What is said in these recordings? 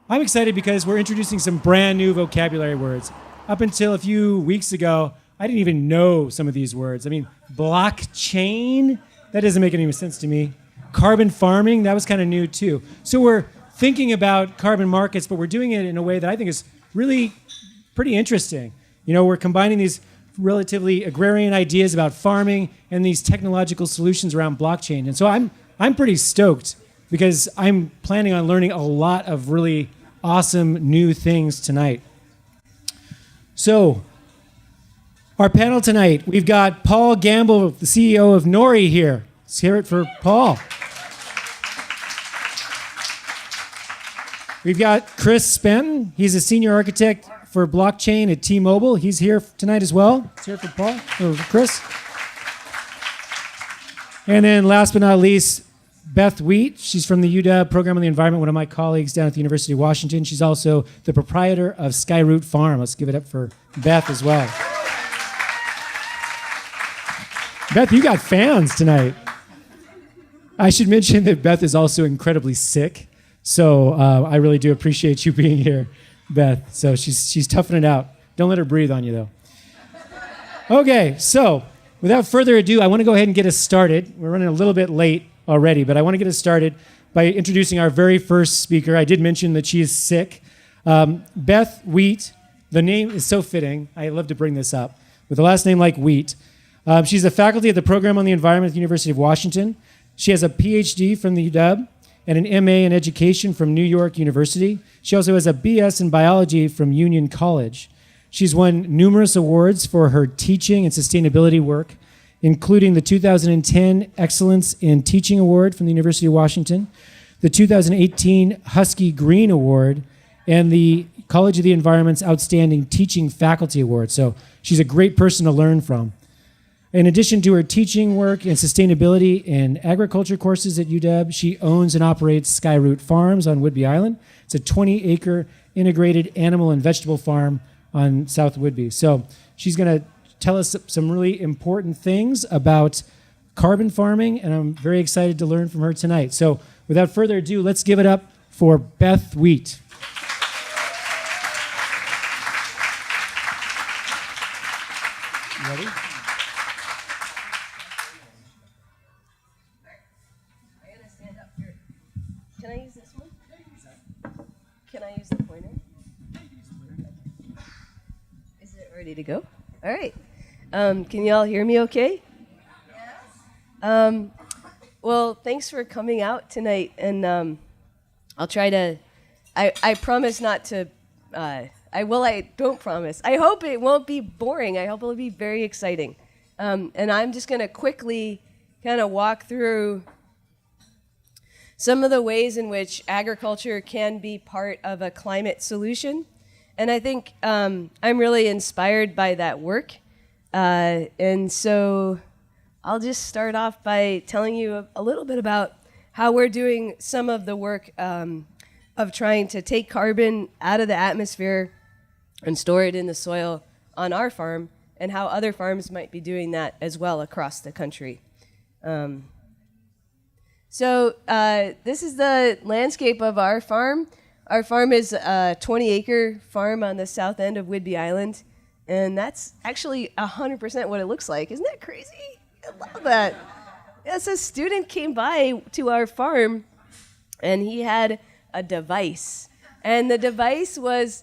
I'm excited because we're introducing some brand new vocabulary words. Up until a few weeks ago, I didn't even know some of these words. I mean, blockchain, that doesn't make any sense to me. Carbon farming, that was kind of new too. So we're thinking about carbon markets, but we're doing it in a way that I think is really pretty interesting. You know, we're combining these relatively agrarian ideas about farming and these technological solutions around blockchain. And so I'm pretty stoked because I'm planning on learning a lot of really awesome new things tonight. So, our panel tonight, we've got Paul Gambill, the CEO of Nori here. Let's hear it for Paul. We've got Chris Spanton. He's a senior architect for blockchain at T-Mobile. He's here tonight as well. Let's hear it for Paul, or for Chris. And then last but not least, Beth Wheat. She's from the UW Program on the Environment, one of my colleagues down at the University of Washington. She's also the proprietor of SkyRoot Farm. Let's give it up for Beth as well. Beth, you got fans tonight. I should mention that Beth is also incredibly sick, so I really do appreciate you being here, Beth. So she's toughing it out. Don't let her breathe on you, though. Okay, so without further ado, I want to go ahead and get us started. We're running a little bit late already, but I want to get us started by introducing our very first speaker. I did mention that she is sick. Beth Wheat, the name is so fitting. I love to bring this up. With a last name like Wheat. She's a faculty at the Program on the Environment at the University of Washington. She has a PhD from the UW and an MA in Education from New York University. She also has a BS in Biology from Union College. She's won numerous awards for her teaching and sustainability work, including the 2010 Excellence in Teaching Award from the University of Washington, the 2018 Husky Green Award, and the College of the Environment's Outstanding Teaching Faculty Award. So she's a great person to learn from. In addition to her teaching work and sustainability and agriculture courses at UW, she owns and operates SkyRoot Farms on Whidbey Island. It's a 20-acre integrated animal and vegetable farm on South Whidbey. So she's going to tell us some really important things about carbon farming, and I'm very excited to learn from her tonight. So without further ado, let's give it up for Beth Wheat. Ready? Can I use this one? Can I use the pointer? Is it ready to go? All right. Can you all hear me okay? Yes. Well, thanks for coming out tonight. And I'll try to, I promise not to, I don't promise. I hope it won't be boring. I hope it'll be very exciting. And I'm just going to quickly kind of walk through some of the ways in which agriculture can be part of a climate solution. And I think I'm really inspired by that work. And so I'll just start off by telling you a little bit about how we're doing some of the work of trying to take carbon out of the atmosphere and store it in the soil on our farm, and how other farms might be doing that as well across the country. So this is the landscape of our farm. Our farm is a 20-acre farm on the south end of Whidbey Island, and that's actually 100% what it looks like. Isn't that crazy? I love that. Yes, a student came by to our farm, and he had a device. And the device was,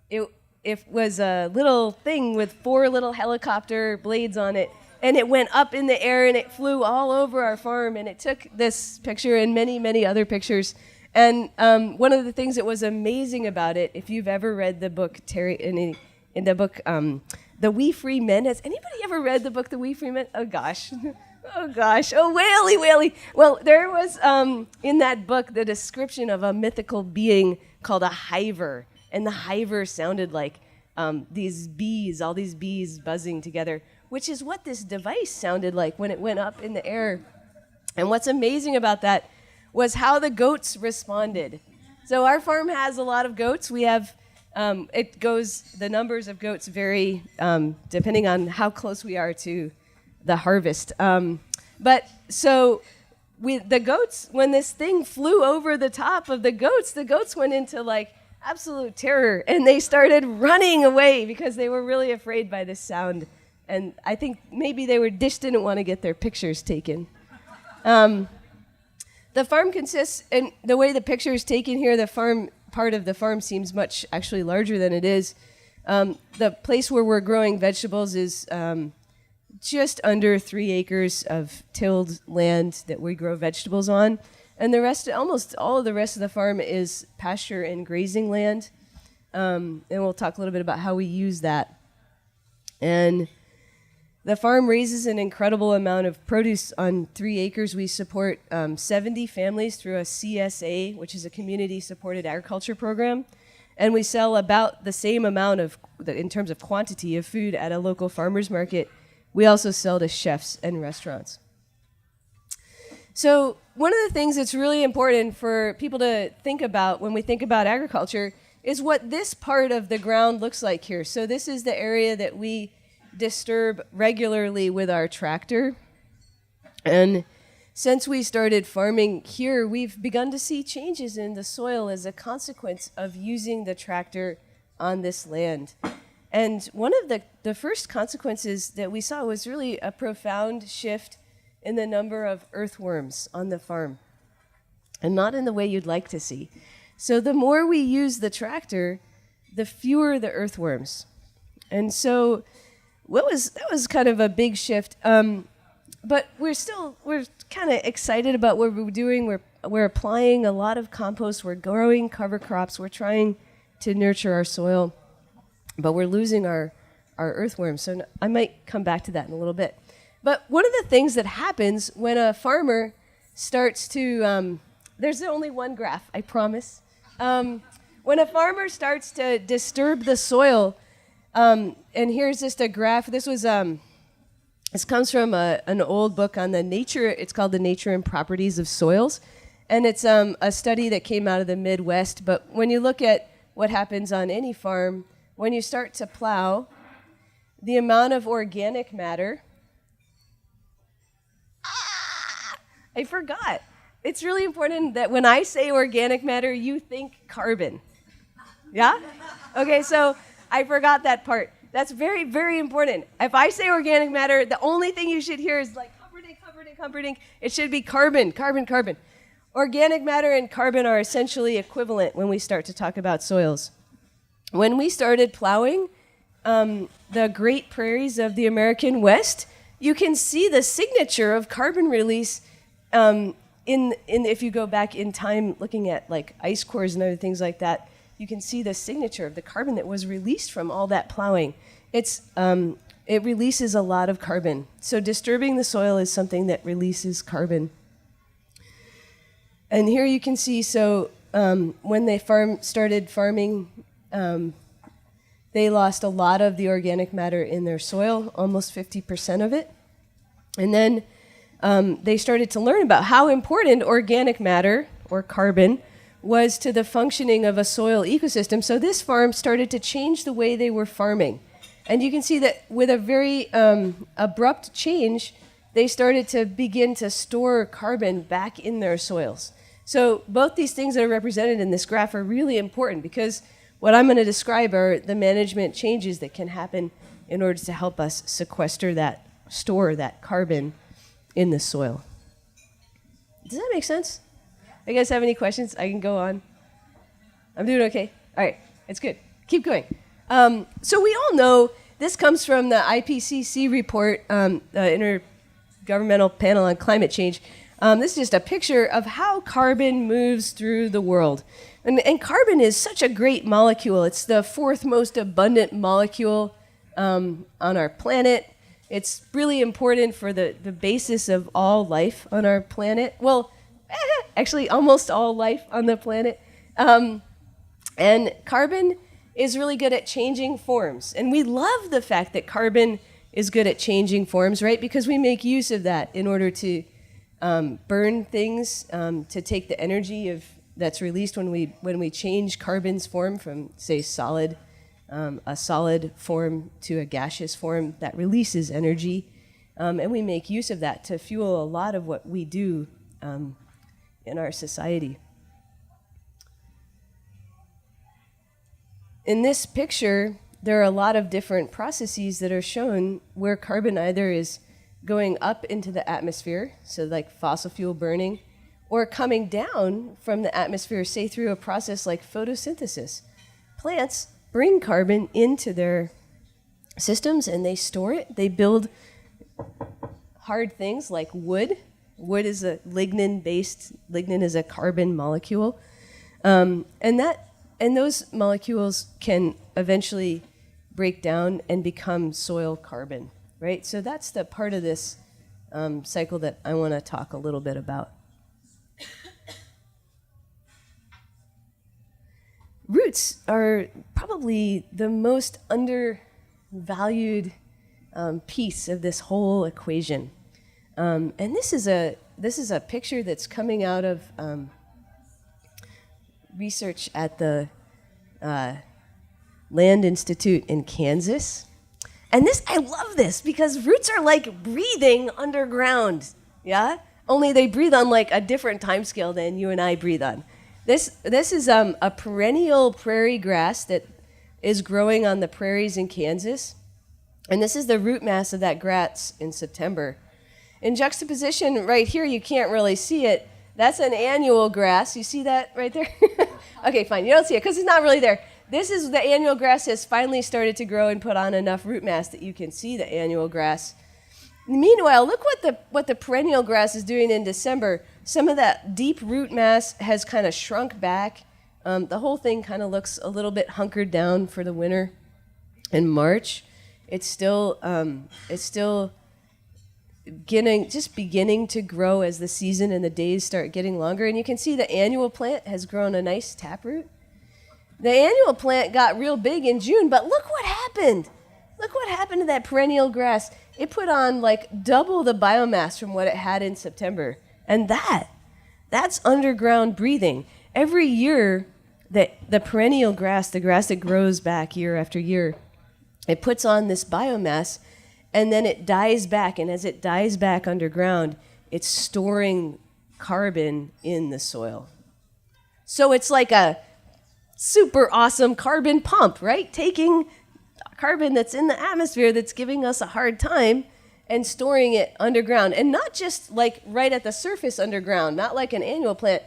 it was a little thing with 4 little helicopter blades on it, and it went up in the air, and it flew all over our farm, and it took this picture and many, many other pictures. And one of the things that was amazing about it, if you've ever read the book, in the book, The Wee Free Men, has anybody ever read the book, The Wee Free Men? Oh, gosh. Oh, gosh. Oh, whaley. Well, there was, in that book, the description of a mythical being called a hiver. And the hiver sounded like these bees, all these bees buzzing together, which is what this device sounded like when it went up in the air. And what's amazing about that was how the goats responded. So our farm has a lot of goats. We have, the numbers of goats vary depending on how close we are to the harvest. But so the goats, when this thing flew over the top of the goats went into like absolute terror, and they started running away because they were really afraid by this sound. And I think maybe they just didn't want to get their pictures taken. The farm consists, and the way the picture is taken here, the farm part of the farm seems much actually larger than it is. The place where we're growing vegetables is just under 3 acres of tilled land that we grow vegetables on. And the rest, almost all of the rest of the farm is pasture and grazing land. And we'll talk a little bit about how we use that. And the farm raises an incredible amount of produce on 3 acres. We support 70 families through a CSA, which is a community-supported agriculture program. And we sell about the same amount in terms of quantity of food at a local farmer's market. We also sell to chefs and restaurants. So one of the things that's really important for people to think about when we think about agriculture is what this part of the ground looks like here. So this is the area that we disturb regularly with our tractor. And since we started farming here, we've begun to see changes in the soil as a consequence of using the tractor on this land. And one of the first consequences that we saw was really a profound shift in the number of earthworms on the farm, and not in the way you'd like to see. So the more we use the tractor, the fewer the earthworms. And so that was kind of a big shift. But we're kind of excited about what we're doing. We're applying a lot of compost. We're growing cover crops. We're trying to nurture our soil, but we're losing our earthworms. So I might come back to that in a little bit. But one of the things that happens when a farmer starts to, there's only one graph, I promise. When a farmer starts to disturb the soil, and here's just a graph. This comes from an old book on the nature. It's called The Nature and Properties of Soils. And it's a study that came out of the Midwest. But when you look at what happens on any farm, when you start to plow, the amount of organic matter, I forgot. It's really important that when I say organic matter, you think carbon. Yeah? Okay, so I forgot that part. That's very, very important. If I say organic matter, the only thing you should hear is like comforting. It should be carbon. Organic matter and carbon are essentially equivalent when we start to talk about soils. When we started plowing the Great Prairies of the American West, you can see the signature of carbon release if you go back in time looking at like ice cores and other things like that. You can see the signature of the carbon that was released from all that plowing. It releases a lot of carbon. So disturbing the soil is something that releases carbon. And here you can see, when they started farming, they lost a lot of the organic matter in their soil, almost 50% of it. And then they started to learn about how important organic matter, or carbon, was to the functioning of a soil ecosystem. So this farm started to change the way they were farming. And you can see that with a very abrupt change, they started to begin to store carbon back in their soils. So both these things that are represented in this graph are really important, because what I'm going to describe are the management changes that can happen in order to help us store that carbon in the soil. Does that make sense? You guys have any questions? I can go on. I'm doing okay. All right, it's good. Keep going. So we all know this comes from the IPCC report, the Intergovernmental Panel on Climate Change. This is just a picture of how carbon moves through the world. And carbon is such a great molecule. It's the fourth most abundant molecule on our planet. It's really important for the basis of all life on our planet. Well, actually almost all life on the planet. And carbon is really good at changing forms. And we love the fact that carbon is good at changing forms, right? Because we make use of that in order to burn things, to take the energy that's released when we change carbon's form from, say, a solid form to a gaseous form that releases energy. And we make use of that to fuel a lot of what we do in our society. In this picture, there are a lot of different processes that are shown where carbon either is going up into the atmosphere, so like fossil fuel burning, or coming down from the atmosphere, say through a process like photosynthesis. Plants bring carbon into their systems and they store it. They build hard things like wood. Wood is a lignin is a carbon molecule. And those molecules can eventually break down and become soil carbon, right? So that's the part of this cycle that I want to talk a little bit about. Roots are probably the most undervalued piece of this whole equation. And this is a picture that's coming out of research at the Land Institute in Kansas. And I love this because roots are like breathing underground, yeah? Only they breathe on like a different time scale than you and I breathe on. This is a perennial prairie grass that is growing on the prairies in Kansas. And this is the root mass of that grass in September. In juxtaposition right here, you can't really see it. That's an annual grass. You see that right there? Okay, fine. You don't see it because it's not really there. This is the annual grass has finally started to grow and put on enough root mass that you can see the annual grass. Meanwhile, look what the perennial grass is doing in December. Some of that deep root mass has kind of shrunk back. The whole thing kind of looks a little bit hunkered down for the winter. In March, it's still beginning to grow as the season and the days start getting longer. And you can see the annual plant has grown a nice taproot. The annual plant got real big in June, but look what happened. Look what happened to that perennial grass. It put on like double the biomass from what it had in September. And that's underground breathing. Every year, the perennial grass, the grass that grows back year after year, it puts on this biomass, and then it dies back. And as it dies back underground, it's storing carbon in the soil. So it's like a super awesome carbon pump, right? Taking carbon that's in the atmosphere that's giving us a hard time and storing it underground. And not just like right at the surface underground, not like an annual plant.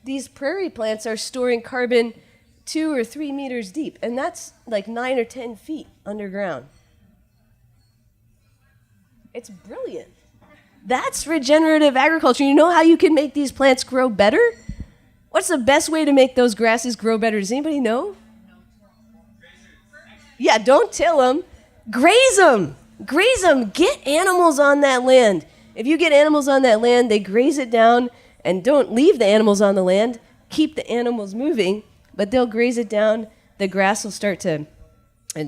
These prairie plants are storing carbon 2 or 3 meters deep, and that's like 9 or 10 feet underground. It's brilliant. That's regenerative agriculture. You know how you can make these plants grow better? What's the best way to make those grasses grow better? Does anybody know? Yeah, don't till them. Graze them. Graze them. Get animals on that land. If you get animals on that land, they graze it down, and don't leave the animals on the land. Keep the animals moving, but they'll graze it down. The grass will start to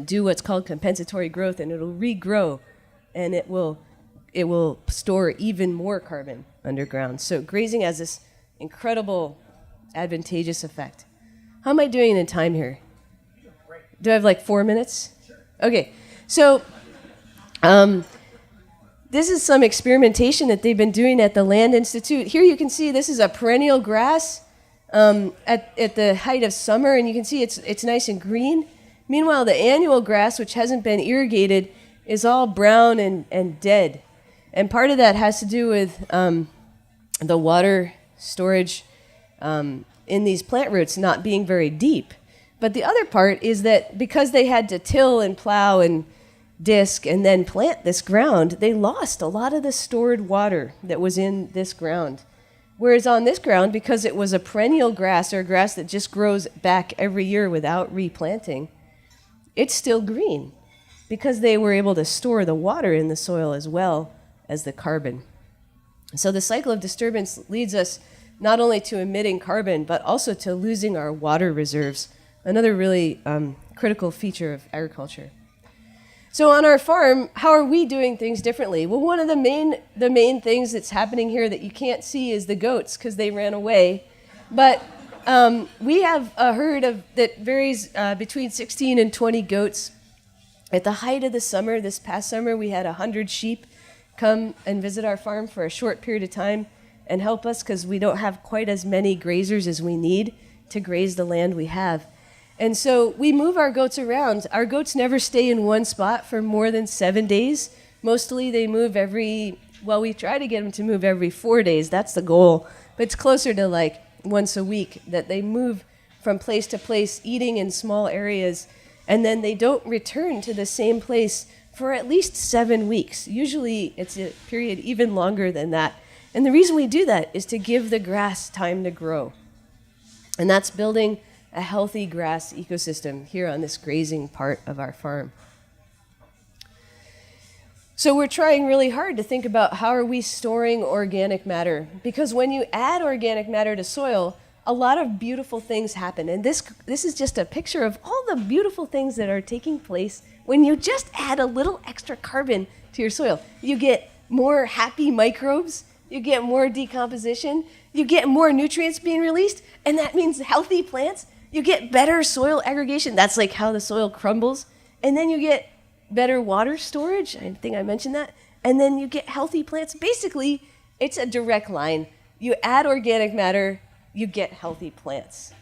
do what's called compensatory growth, and it'll regrow, and it will store even more carbon underground. So grazing has this incredible advantageous effect. How am I doing in time here? Do I have like 4 minutes? Sure. Okay, so this is some experimentation that they've been doing at the Land Institute. Here you can see this is a perennial grass at the height of summer, and you can see it's nice and green. Meanwhile, the annual grass, which hasn't been irrigated, is all brown and dead. And part of that has to do with the water storage in these plant roots not being very deep. But the other part is that because they had to till and plow and disc and then plant this ground, they lost a lot of the stored water that was in this ground. Whereas on this ground, because it was a perennial grass or a grass that just grows back every year without replanting, it's still green because they were able to store the water in the soil as well as the carbon. So the cycle of disturbance leads us not only to emitting carbon, but also to losing our water reserves, another really critical feature of agriculture. So on our farm, how are we doing things differently? Well, one of the main things that's happening here that you can't see is the goats because they ran away. But we have a herd that varies between 16 and 20 goats. At the height of the summer, this past summer, we had 100 sheep come and visit our farm for a short period of time. and help us because we don't have quite as many grazers as we need to graze the land we have. And so we move our goats around. Our goats never stay in one spot for more than 7 days. Mostly they move we try to get them to move every 4 days. That's the goal. But it's closer to like once a week that they move from place to place, eating in small areas, and then they don't return to the same place for at least 7 weeks. Usually it's a period even longer than that. And the reason we do that is to give the grass time to grow. And that's building a healthy grass ecosystem here on this grazing part of our farm. So we're trying really hard to think about how are we storing organic matter, because when you add organic matter to soil, a lot of beautiful things happen. And this is just a picture of all the beautiful things that are taking place when you just add a little extra carbon to your soil. You get more happy microbes, you get more decomposition, you get more nutrients being released, and that means healthy plants. You get better soil aggregation. That's like how the soil crumbles. And then you get better water storage. I think I mentioned that. And then you get healthy plants. Basically, it's a direct line. You add organic matter, you get healthy plants.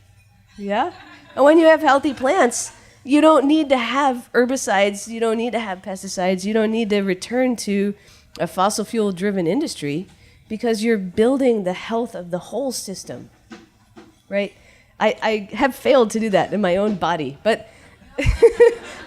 Yeah? And when you have healthy plants, you don't need to have herbicides. You don't need to have pesticides. You don't need to return to a fossil fuel-driven industry because you're building the health of the whole system, right? I have failed to do that in my own body, but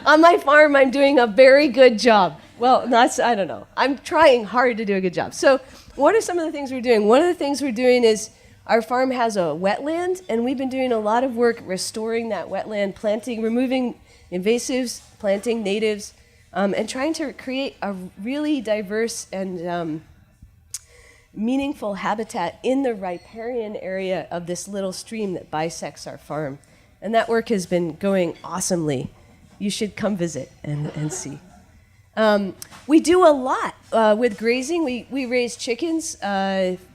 on my farm, I'm doing a very good job. Well, I don't know. I'm trying hard to do a good job. So what are some of the things we're doing? One of the things we're doing is our farm has a wetland, and we've been doing a lot of work restoring that wetland, planting, removing invasives, planting natives, and trying to create a really diverse and meaningful habitat in the riparian area of this little stream that bisects our farm. And that work has been going awesomely. You should come visit and see. We do a lot with grazing. We raise chickens,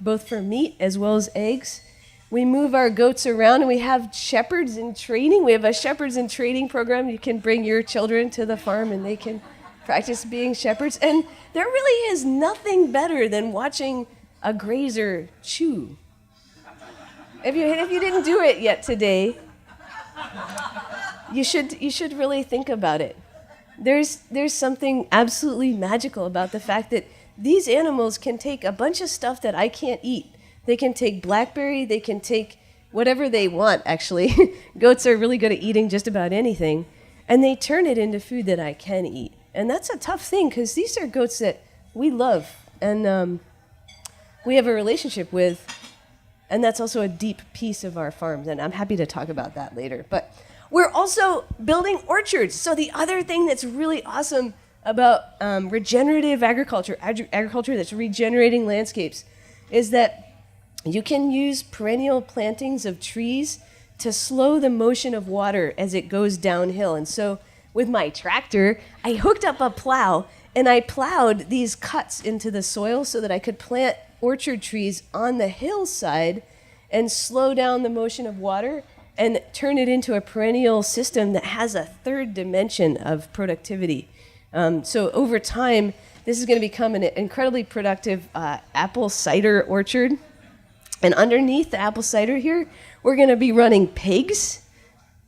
both for meat as well as eggs. We move our goats around, and we have shepherds in training. We have a shepherds in training program. You can bring your children to the farm, and they can practice being shepherds. And there really is nothing better than watching a grazer chew. If you didn't do it yet today, you should really think about it. There's something absolutely magical about the fact that these animals can take a bunch of stuff that I can't eat. They can take blackberry, they can take whatever they want, actually. Goats are really good at eating just about anything, and they turn it into food that I can eat. And that's a tough thing, because these are goats that we love, and we have a relationship with, and that's also a deep piece of our farms, and I'm happy to talk about that later. But we're also building orchards. So the other thing that's really awesome about regenerative agriculture, agriculture that's regenerating landscapes, is that you can use perennial plantings of trees to slow the motion of water as it goes downhill. And so with my tractor, I hooked up a plow, and I plowed these cuts into the soil so that I could plant orchard trees on the hillside and slow down the motion of water and turn it into a perennial system that has a third dimension of productivity. So over time, this is going to become an incredibly productive apple cider orchard. And underneath the apple cider here, we're going to be running pigs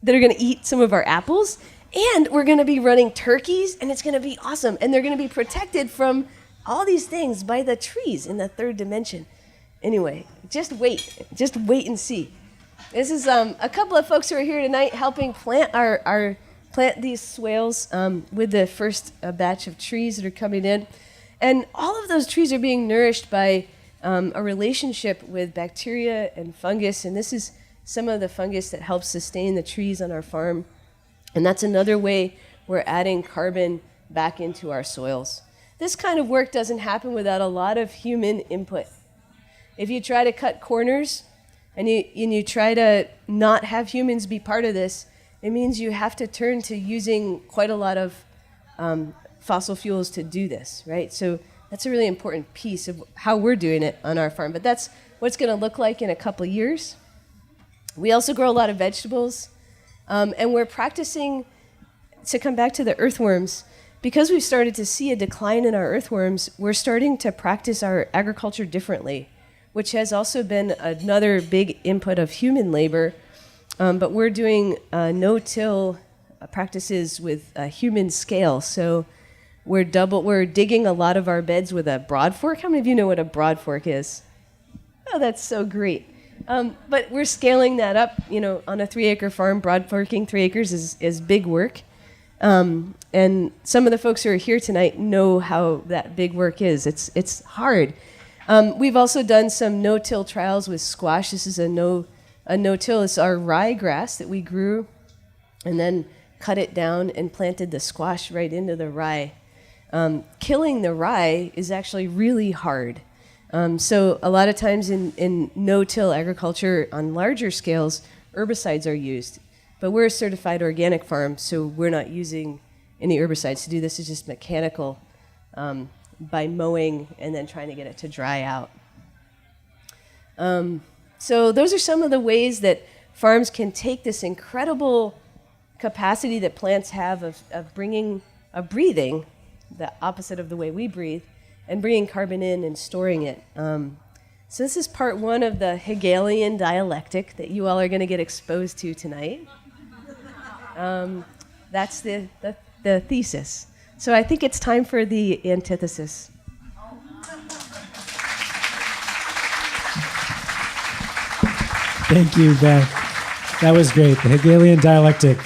that are going to eat some of our apples. And we're going to be running turkeys, and it's going to be awesome. And they're going to be protected from all these things by the trees in the third dimension. Anyway, just wait and see. This is a couple of folks who are here tonight helping plant plant these swales with the first batch of trees that are coming in. And all of those trees are being nourished by a relationship with bacteria and fungus. And this is some of the fungus that helps sustain the trees on our farm. And that's another way we're adding carbon back into our soils. This kind of work doesn't happen without a lot of human input. If you try to cut corners and you try to not have humans be part of this, it means you have to turn to using quite a lot of fossil fuels to do this, right? So that's a really important piece of how we're doing it on our farm. But that's what it's going to look like in a couple of years. We also grow a lot of vegetables, and we're practicing, to come back to the earthworms, because we've started to see a decline in our earthworms, we're starting to practice our agriculture differently, which has also been another big input of human labor. But we're doing no-till practices with a human scale. So we're digging a lot of our beds with a broad fork. How many of you know what a broad fork is? Oh, that's so great. But we're scaling that up. On a 3-acre farm, broad forking 3 acres is big work. And some of the folks who are here tonight know how that big work is. It's hard. We've also done some no-till trials with squash. This is a no-till. It's our ryegrass that we grew and then cut it down and planted the squash right into the rye. Killing the rye is actually really hard. So a lot of times in no-till agriculture on larger scales, herbicides are used. But we're a certified organic farm, so we're not using any herbicides to do this. It's just mechanical by mowing and then trying to get it to dry out. So those are some of the ways that farms can take this incredible capacity that plants have of breathing, the opposite of the way we breathe, and bringing carbon in and storing it. So this is part one of the Hegelian dialectic that you all are going to get exposed to tonight. That's the thesis. So I think it's time for the antithesis. Thank you, Beth. That was great. The Hegelian dialectic.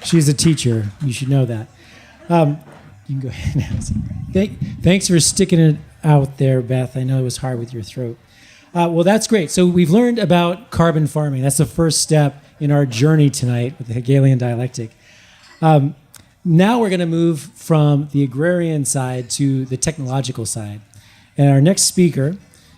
She's a teacher. You should know that. You can go ahead now. Thanks for sticking it out there, Beth. I know it was hard with your throat. Well, that's great. So we've learned about carbon farming. That's the first step in our journey tonight with the Hegelian dialectic. Now we're going to move from the agrarian side to the technological side. And our next speaker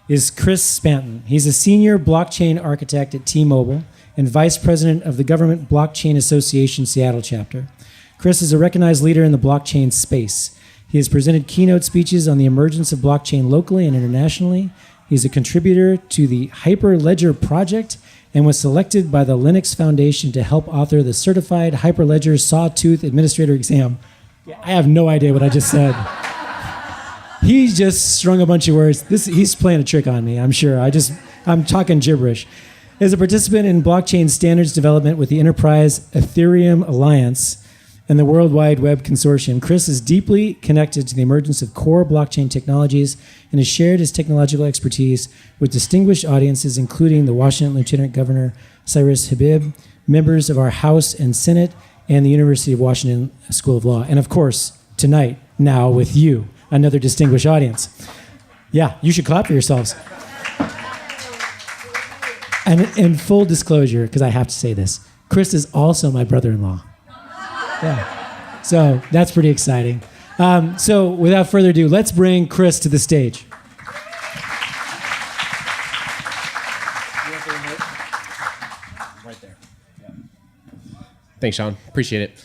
is Chris Spanton. He's a senior blockchain architect at T-Mobile and vice president of the Government Blockchain Association Seattle chapter. Chris is a recognized leader in the blockchain space. He has presented keynote speeches on the emergence of blockchain locally and internationally. He's a contributor to the Hyperledger project and was selected by the Linux Foundation to help author the Certified Hyperledger Sawtooth Administrator exam. Yeah, I have no idea what I just said. He just strung a bunch of words. He's playing a trick on me, I'm sure. I'm talking gibberish. As a participant in blockchain standards development with the Enterprise Ethereum Alliance and the World Wide Web Consortium, Chris is deeply connected to the emergence of core blockchain technologies and has shared his technological expertise with distinguished audiences, including the Washington Lieutenant Governor Cyrus Habib, members of our House and Senate, and the University of Washington School of Law. And of course, tonight, now with you, another distinguished audience. Yeah, you should clap for yourselves. And in full disclosure, because I have to say this, Chris is also my brother-in-law. Yeah. So that's pretty exciting. So without further ado, let's bring Chris to the stage. Right there. Yeah. Thanks, Sean. Appreciate it.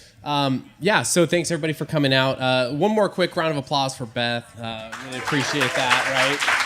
So thanks everybody for coming out. One more quick round of applause for Beth. Really appreciate that, right?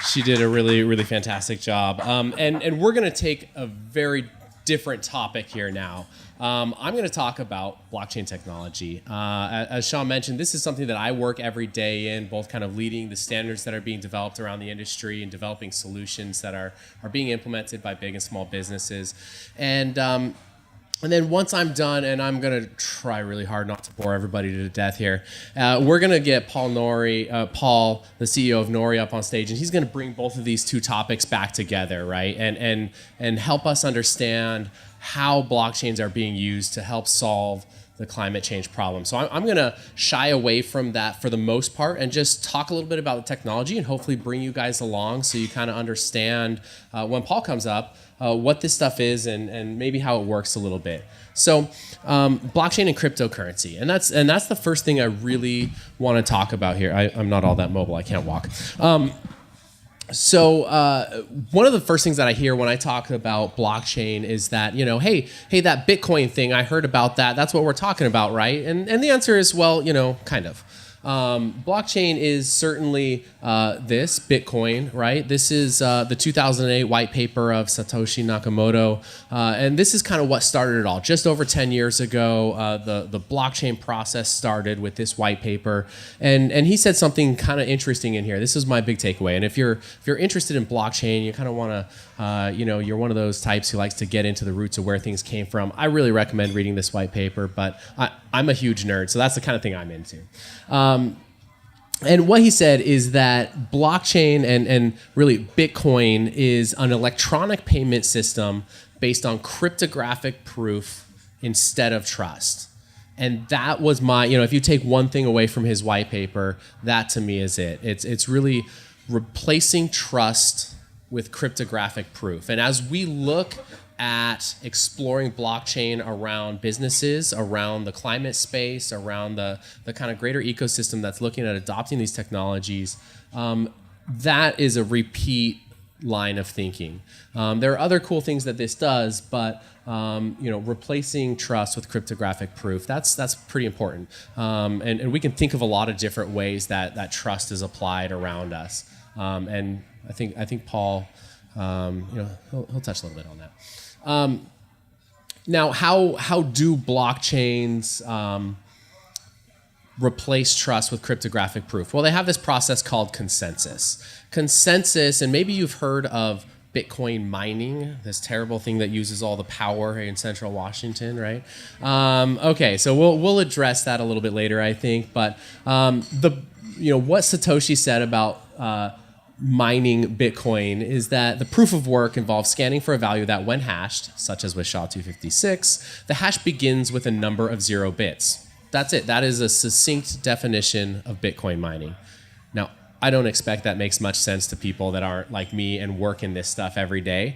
She did a really, really fantastic job. And we're going to take a very different topic here now. I'm going to talk about blockchain technology. As Sean mentioned, this is something that I work every day in, both kind of leading the standards that are being developed around the industry and developing solutions that are being implemented by big and small businesses. And then once I'm done, and I'm going to try really hard not to bore everybody to death here, we're going to get Paul, the CEO of Nori, up on stage, and he's going to bring both of these two topics back together, right? And help us understand how blockchains are being used to help solve the climate change problem. So I'm going to shy away from that for the most part and just talk a little bit about the technology and hopefully bring you guys along so you kind of understand when Paul comes up what this stuff is and maybe how it works a little bit. So blockchain and cryptocurrency, and that's the first thing I really want to talk about here. I'm not all that mobile. I can't walk. So one of the first things that I hear when I talk about blockchain is that, hey, that Bitcoin thing, I heard about that. That's what we're talking about, right? And the answer is, well, kind of. Blockchain is certainly this, Bitcoin, right? This is the 2008 white paper of Satoshi Nakamoto. And this is kind of what started it all. Just over 10 years ago, the blockchain process started with this white paper. And he said something kind of interesting in here. This is my big takeaway. And if you're interested in blockchain, you kind of want to, you're one of those types who likes to get into the roots of where things came from, I really recommend reading this white paper. But I'm a huge nerd, so that's the kind of thing I'm into. And what he said is that blockchain and really Bitcoin is an electronic payment system based on cryptographic proof instead of trust. And that was my, if you take one thing away from his white paper, that to me is it. It's really replacing trust with cryptographic proof. And as we look at exploring blockchain around businesses, around the climate space, around the kind of greater ecosystem that's looking at adopting these technologies, that is a repeat line of thinking. There are other cool things that this does, but replacing trust with cryptographic proof, that's pretty important. And we can think of a lot of different ways that trust is applied around us. And I think Paul, he'll touch a little bit on that. Now, how do blockchains replace trust with cryptographic proof? Well, they have this process called consensus. Consensus, and maybe you've heard of Bitcoin mining, this terrible thing that uses all the power in central Washington, right? Okay, so we'll address that a little bit later, I think. But what Satoshi said about mining Bitcoin is that the proof of work involves scanning for a value that, when hashed, such as with SHA-256, the hash begins with a number of 0 bits. That's it. That is a succinct definition of Bitcoin mining. Now, I don't expect that makes much sense to people that aren't like me and work in this stuff every day.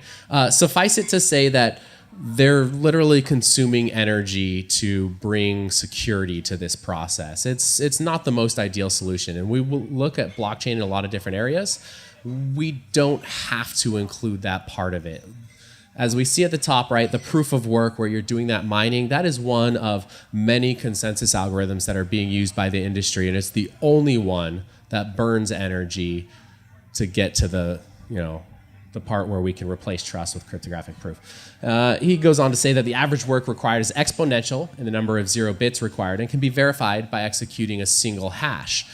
Suffice it to say that they're literally consuming energy to bring security to this process. It's not the most ideal solution, and we will look at blockchain in a lot of different areas. We don't have to include that part of it. As we see at the top, right, the proof of work where you're doing that mining, that is one of many consensus algorithms that are being used by the industry, and it's the only one that burns energy to get to the part where we can replace trust with cryptographic proof. He goes on to say that the average work required is exponential in the number of 0 bits required and can be verified by executing a single hash.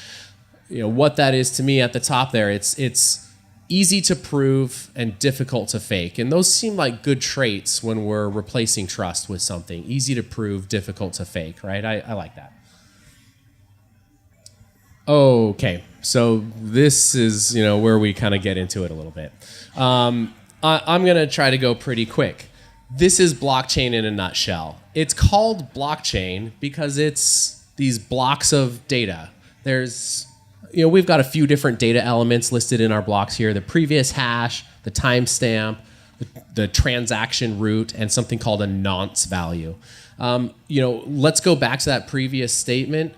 What that is to me at the top there, it's easy to prove and difficult to fake. And those seem like good traits when we're replacing trust with something. Easy to prove, difficult to fake, right? I like that. Okay, so this is where we kind of get into it a little bit. I'm going to try to go pretty quick. This is blockchain in a nutshell. It's called blockchain because it's these blocks of data. We've got a few different data elements listed in our blocks here: the previous hash, the timestamp, the transaction root, and something called a nonce value. Let's go back to that previous statement.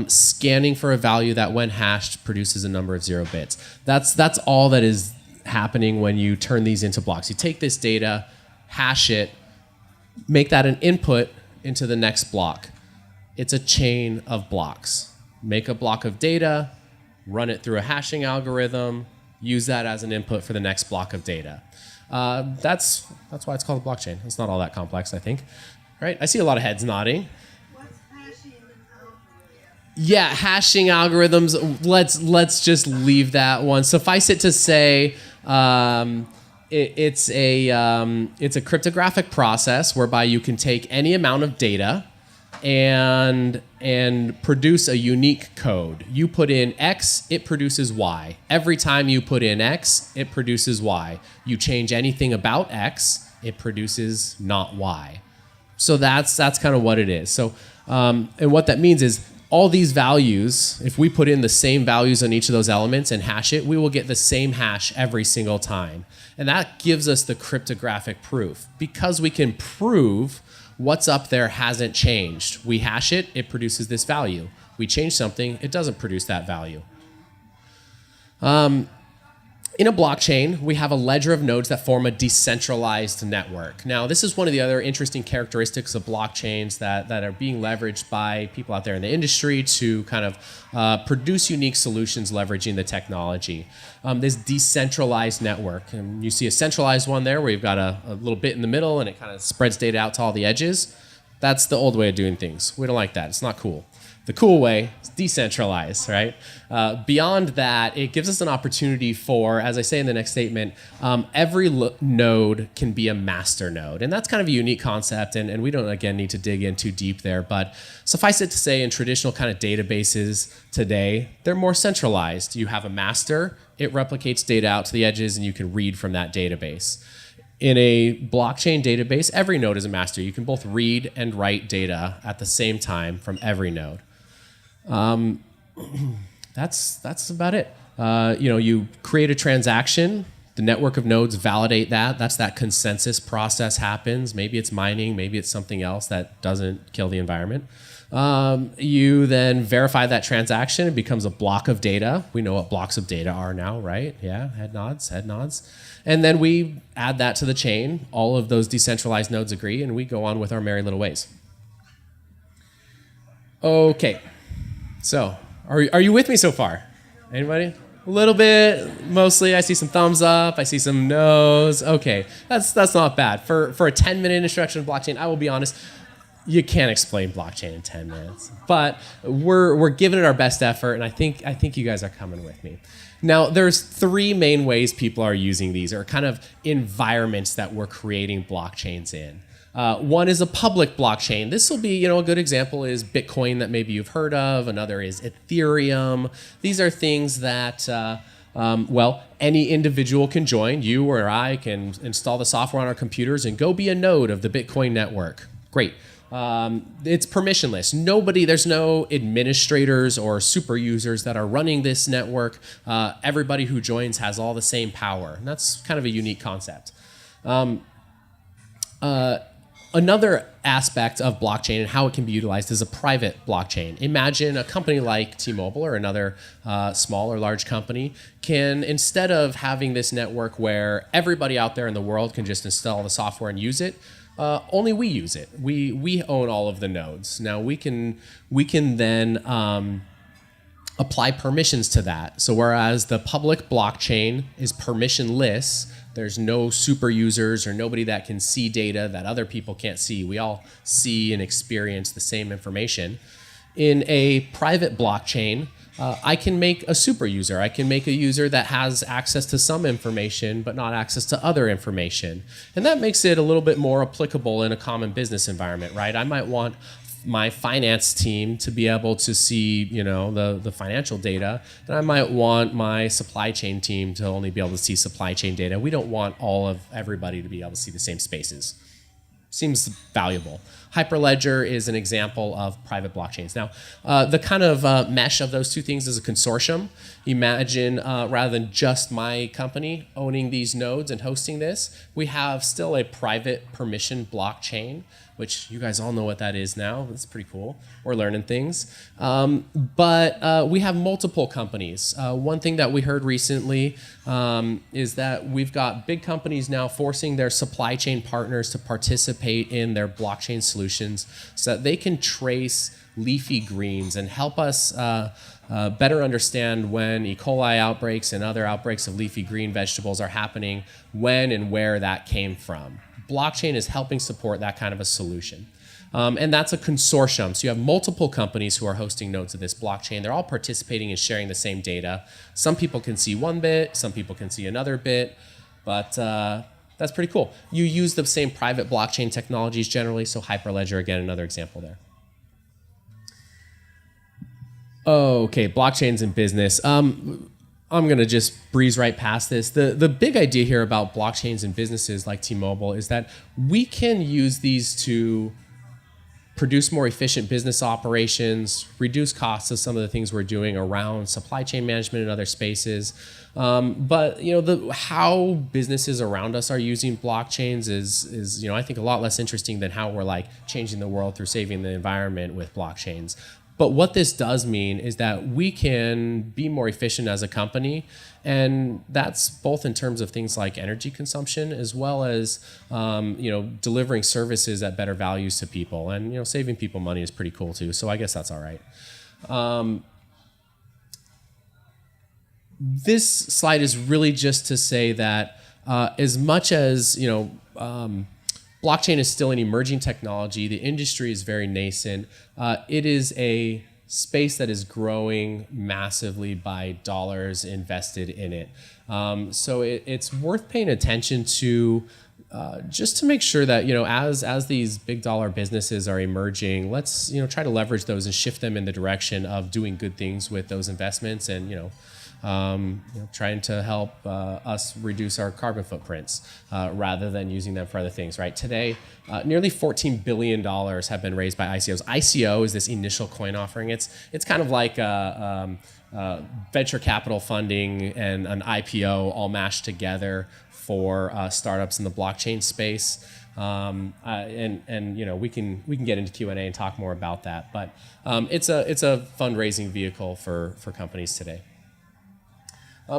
Scanning for a value that, when hashed, produces a number of 0 bits. That's all that is happening when you turn these into blocks. You take this data, hash it, make that an input into the next block. It's a chain of blocks. Make a block of data, run it through a hashing algorithm, use that as an input for the next block of data. That's why it's called a blockchain. It's not all that complex, I think. Right? I see a lot of heads nodding. Yeah, hashing algorithms. Let's just leave that one. Suffice it to say, it's a cryptographic process whereby you can take any amount of data and produce a unique code. You put in X, it produces Y. Every time you put in X, it produces Y. You change anything about X, it produces not Y. So that's kind of what it is. So and what that means is, all these values, if we put in the same values on each of those elements and hash it, we will get the same hash every single time. And that gives us the cryptographic proof. Because we can prove what's up there hasn't changed. We hash it, it produces this value. We change something, it doesn't produce that value. In a blockchain, we have a ledger of nodes that form a decentralized network. Now, this is one of the other interesting characteristics of blockchains that are being leveraged by people out there in the industry to kind of produce unique solutions leveraging the technology. This decentralized network, and you see a centralized one there where you've got a little bit in the middle and it kind of spreads data out to all the edges. That's the old way of doing things. We don't like that. It's not cool. The cool way is decentralized, right? Beyond that, it gives us an opportunity for, as I say in the next statement, every node can be a master node. And that's kind of a unique concept, and we don't, again, need to dig in too deep there. But suffice it to say, in traditional kind of databases today, they're more centralized. You have a master, it replicates data out to the edges, and you can read from that database. In a blockchain database, every node is a master. You can both read and write data at the same time from every node. That's about it. You create a transaction, the network of nodes validate that. That's that consensus process happens. Maybe it's mining, maybe it's something else that doesn't kill the environment. You then verify that transaction. It becomes a block of data. We know what blocks of data are now, right? Yeah, head nods, head nods. And then we add that to the chain. All of those decentralized nodes agree, and we go on with our merry little ways. Okay. So, are you with me so far? Anybody? A little bit, mostly. I see some thumbs up. I see some no's. Okay, that's not bad. For a 10-minute introduction of blockchain, I will be honest, you can't explain blockchain in 10 minutes. But we're giving it our best effort, and I think you guys are coming with me. Now, there's three main ways people are using these, or kind of environments that we're creating blockchains in. One is a public blockchain. This will be, a good example is Bitcoin that maybe you've heard of. Another is Ethereum. These are things that, any individual can join. You or I can install the software on our computers and go be a node of the Bitcoin network. Great. It's permissionless. There's no administrators or super users that are running this network. Everybody who joins has all the same power. And that's kind of a unique concept. Another aspect of blockchain and how it can be utilized is a private blockchain. Imagine a company like T-Mobile or another small or large company can, instead of having this network where everybody out there in the world can just install the software and use it, only we use it. We own all of the nodes. Now we can then apply permissions to that. So whereas the public blockchain is permissionless, there's no super users or nobody that can see data that other people can't see. We all see and experience the same information. In a private blockchain, I can make a super user. I can make a user that has access to some information but not access to other information. And that makes it a little bit more applicable in a common business environment, right? I might want my finance team to be able to see, the financial data, and I might want my supply chain team to only be able to see supply chain data. We don't want everybody to be able to see the same spaces. Seems valuable. Hyperledger is an example of private blockchains. Now, the kind of mesh of those two things is a consortium. Imagine rather than just my company owning these nodes and hosting this, we have still a private permission blockchain, which you guys all know what that is now. That's pretty cool. We're learning things. But we have multiple companies. One thing that we heard recently is that we've got big companies now forcing their supply chain partners to participate in their blockchain solutions so that they can trace leafy greens and help us better understand when E. coli outbreaks and other outbreaks of leafy green vegetables are happening, when and where that came from. Blockchain is helping support that kind of a solution. And that's a consortium. So you have multiple companies who are hosting nodes of this blockchain. They're all participating and sharing the same data. Some people can see one bit, some people can see another bit, but that's pretty cool. You use the same private blockchain technologies generally, so Hyperledger, again, another example there. Okay, blockchains in business. I'm going to just breeze right past this. The big idea here about blockchains and businesses like T-Mobile is that we can use these to produce more efficient business operations, reduce costs of some of the things we're doing around supply chain management and other spaces. But how businesses around us are using blockchains is I think a lot less interesting than how we're changing the world through saving the environment with blockchains. But what this does mean is that we can be more efficient as a company, and that's both in terms of things like energy consumption as well as delivering services at better values to people, and saving people money is pretty cool too. So I guess that's all right. This slide is really just to say that as much as blockchain is still an emerging technology, the industry is very nascent. It is a space that is growing massively by dollars invested in it. So it's worth paying attention to, just to make sure that as these big dollar businesses are emerging, let's try to leverage those and shift them in the direction of doing good things with those investments, and trying to help us reduce our carbon footprints rather than using them for other things. Right today, nearly $14 billion have been raised by ICOs. ICO is this initial coin offering. It's kind of like venture capital funding and an IPO all mashed together for startups in the blockchain space. And we can get into Q&A and talk more about that. But it's a fundraising vehicle for companies today.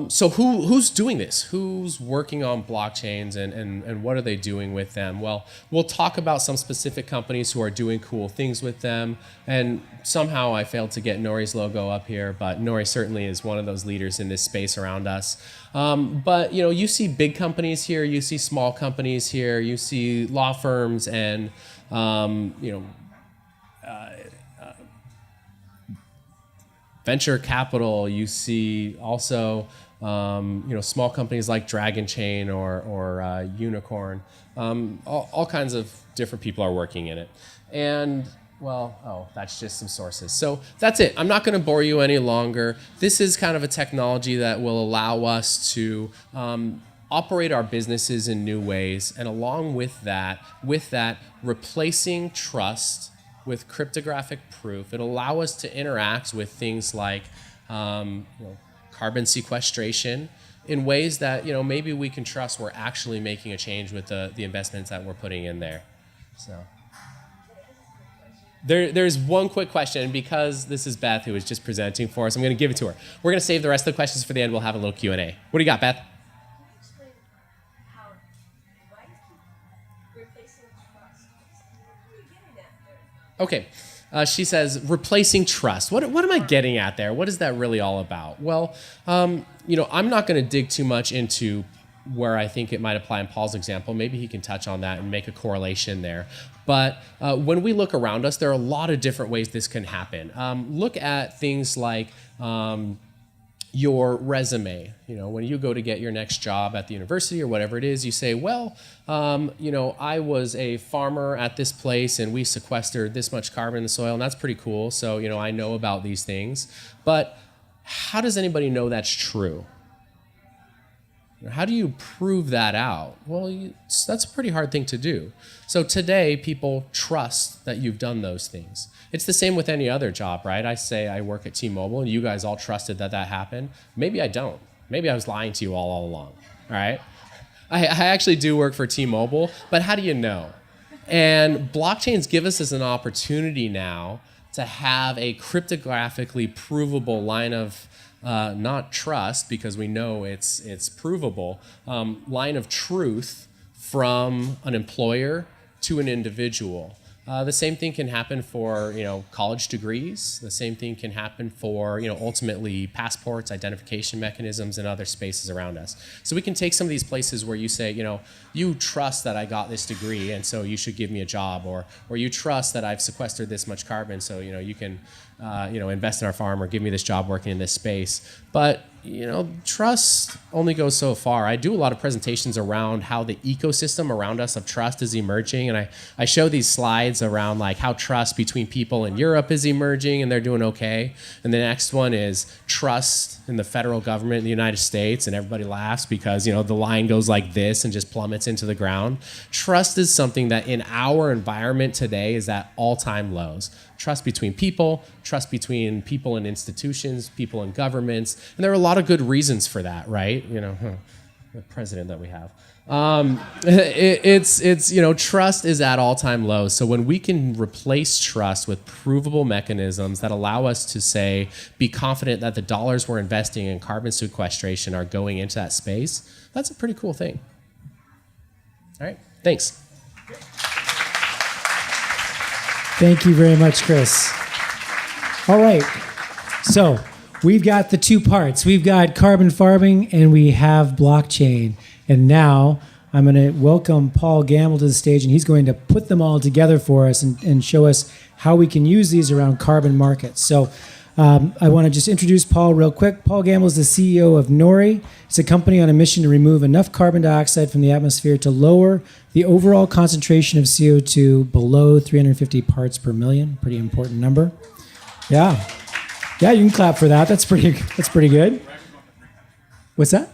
So who's doing this? Who's working on blockchains, and what are they doing with them? Well, we'll talk about some specific companies who are doing cool things with them. And somehow I failed to get Nori's logo up here, but Nori certainly is one of those leaders in this space around us. But you see big companies here, you see small companies here, you see law firms and venture capital. You see also small companies like Dragon Chain or Unicorn. All kinds of different people are working in it. And that's just some sources. So that's it. I'm not going to bore you any longer. This is kind of a technology that will allow us to operate our businesses in new ways, and along with that, replacing trust with cryptographic proof. It'll allow us to interact with things like carbon sequestration in ways that maybe we can trust we're actually making a change with the investments that we're putting in there. So there's one quick question, because this is Beth who is just presenting for us. I'm going to give it to her. We're going to save the rest of the questions for the end. We'll have a little Q&A. What do you got, Beth? Okay, she says, replacing trust. What am I getting at there? What is that really all about? Well, I'm not going to dig too much into where I think it might apply in Paul's example. Maybe he can touch on that and make a correlation there. But when we look around us, there are a lot of different ways this can happen. Look at things like your resume. When you go to get your next job at the university or whatever it is, you say, I was a farmer at this place and we sequestered this much carbon in the soil, and that's pretty cool. So, I know about these things. But how does anybody know that's true? How do you prove that out? Well, that's a pretty hard thing to do. So today, people trust that you've done those things. It's the same with any other job, right? I say I work at T-Mobile, and you guys all trusted that happened. Maybe I don't. Maybe I was lying to you all along, all right? I actually do work for T-Mobile, but how do you know? And blockchains give us an opportunity now to have a cryptographically provable line of not trust, because we know it's provable, line of truth from an employer to an individual. The same thing can happen for college degrees. The same thing can happen for ultimately passports, identification mechanisms, and other spaces around us. So we can take some of these places where you say, you trust that I got this degree, and so you should give me a job, or you trust that I've sequestered this much carbon, so you can invest in our farm or give me this job working in this space. But trust only goes so far. I do a lot of presentations around how the ecosystem around us of trust is emerging, and I show these slides around like how trust between people in Europe is emerging and they're doing okay. And the next one is trust in the federal government in the United States, and everybody laughs because the line goes like this and just plummets into the ground. Trust is something that in our environment today is at all-time lows. Trust between people and institutions, people and governments. And there are a lot of good reasons for that, right? The president that we have. It's trust is at all-time lows. So when we can replace trust with provable mechanisms that allow us to say, be confident that the dollars we're investing in carbon sequestration are going into that space, that's a pretty cool thing. All right, thanks. Thank you very much, Chris. All right, so we've got the two parts. We've got carbon farming and we have blockchain. And now I'm going to welcome Paul Gambill to the stage, and he's going to put them all together for us and show us how we can use these around carbon markets. So I want to just introduce Paul real quick. Paul Gambill is the CEO of Nori. It's a company on a mission to remove enough carbon dioxide from the atmosphere to lower the overall concentration of CO2 below 350 parts per million. Pretty important number. Yeah. Yeah, you can clap for that. That's pretty good. What's that?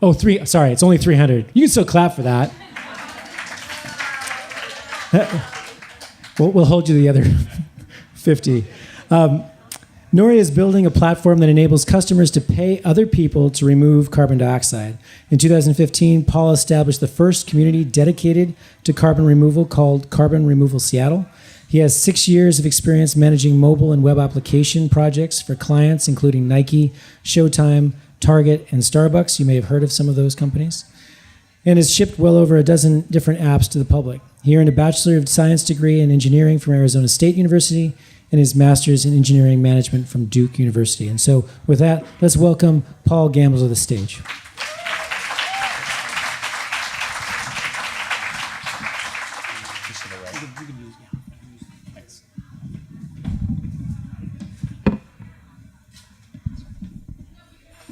Oh, sorry, it's only 300. You can still clap for that. We'll hold you to the other 50. Nori is building a platform that enables customers to pay other people to remove carbon dioxide. In 2015, Paul established the first community dedicated to carbon removal called Carbon Removal Seattle. He has 6 years of experience managing mobile and web application projects for clients, including Nike, Showtime, Target, and Starbucks. You may have heard of some of those companies. And has shipped well over a dozen different apps to the public. He earned a Bachelor of Science degree in engineering from Arizona State University and his Master's in Engineering Management from Duke University. And so with that, let's welcome Paul Gambill to the stage.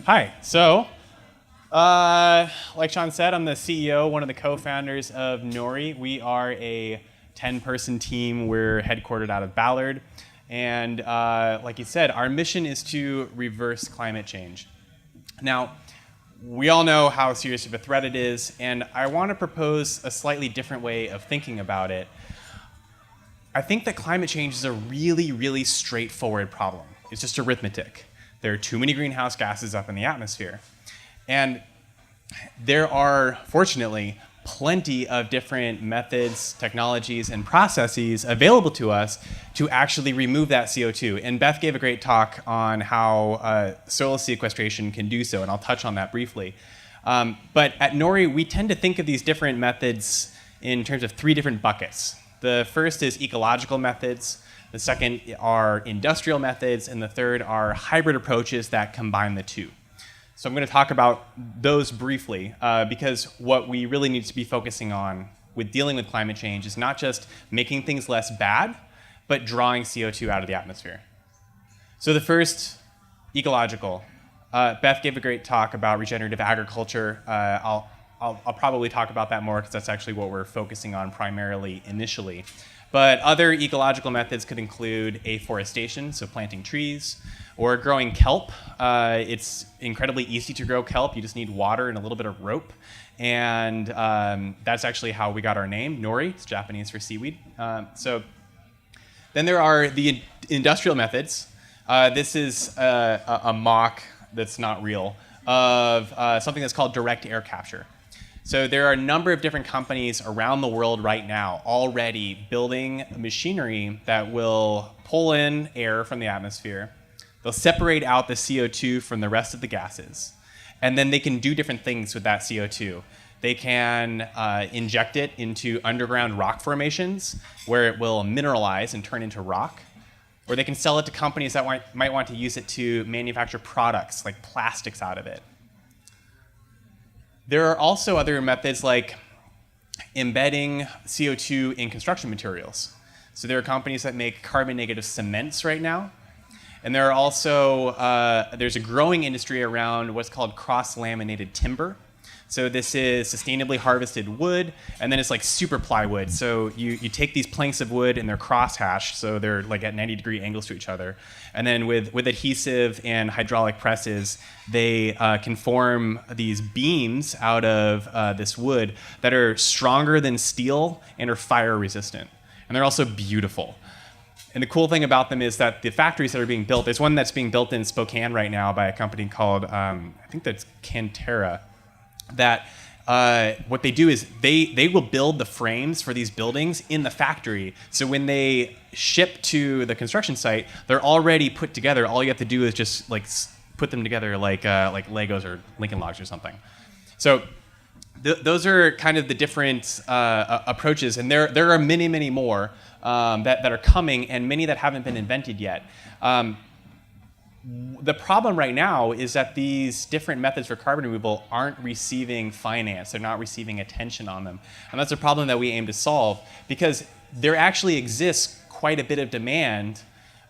Hi. So, like Sean said, I'm the CEO, one of the co-founders of Nori. We are a 10-person team. We're headquartered out of Ballard. And like you said, our mission is to reverse climate change. Now, we all know how serious of a threat it is, and I want to propose a slightly different way of thinking about it. I think that climate change is a really, really straightforward problem. It's just arithmetic. There are too many greenhouse gases up in the atmosphere. And there are, fortunately, plenty of different methods, technologies, and processes available to us to actually remove that CO2. And Beth gave a great talk on how soil sequestration can do so, and I'll touch on that briefly. But at Nori, we tend to think of these different methods in terms of 3 different buckets. The first is ecological methods. The second are industrial methods, and the third are hybrid approaches that combine the two. So I'm going to talk about those briefly because what we really need to be focusing on with dealing with climate change is not just making things less bad, but drawing CO2 out of the atmosphere. So the first, ecological. Beth gave a great talk about regenerative agriculture. I'll probably talk about that more because that's actually what we're focusing on primarily initially. But other ecological methods could include afforestation, so planting trees, or growing kelp. It's incredibly easy to grow kelp. You just need water and a little bit of rope. And that's actually how we got our name, Nori. It's Japanese for seaweed. So then there are the industrial methods. This is a mock that's not real of something that's called direct air capture. So there are a number of different companies around the world right now already building machinery that will pull in air from the atmosphere. They'll separate out the CO2 from the rest of the gases. And then they can do different things with that CO2. They can inject it into underground rock formations where it will mineralize and turn into rock. Or they can sell it to companies that might want to use it to manufacture products like plastics out of it. There are also other methods like embedding CO2 in construction materials. So there are companies that make carbon negative cements right now. And there are also, there's a growing industry around what's called cross-laminated timber. So this is sustainably harvested wood, and then it's like super plywood. So you take these planks of wood and they're cross-hatched, so they're like at 90-degree angles to each other. And then with adhesive and hydraulic presses, they can form these beams out of this wood that are stronger than steel and are fire resistant. And they're also beautiful. And the cool thing about them is that the factories that are being built, there's one that's being built in Spokane right now by a company called, I think that's Cantera, that what they do is they will build the frames for these buildings in the factory. So when they ship to the construction site, they're already put together. All you have to do is just like put them together like Legos or Lincoln Logs or something. So those are kind of the different approaches, and there are many, many more that are coming, and many that haven't been invented yet. The problem right now is that these different methods for carbon removal aren't receiving finance. They're not receiving attention on them. And that's a problem that we aim to solve, because there actually exists quite a bit of demand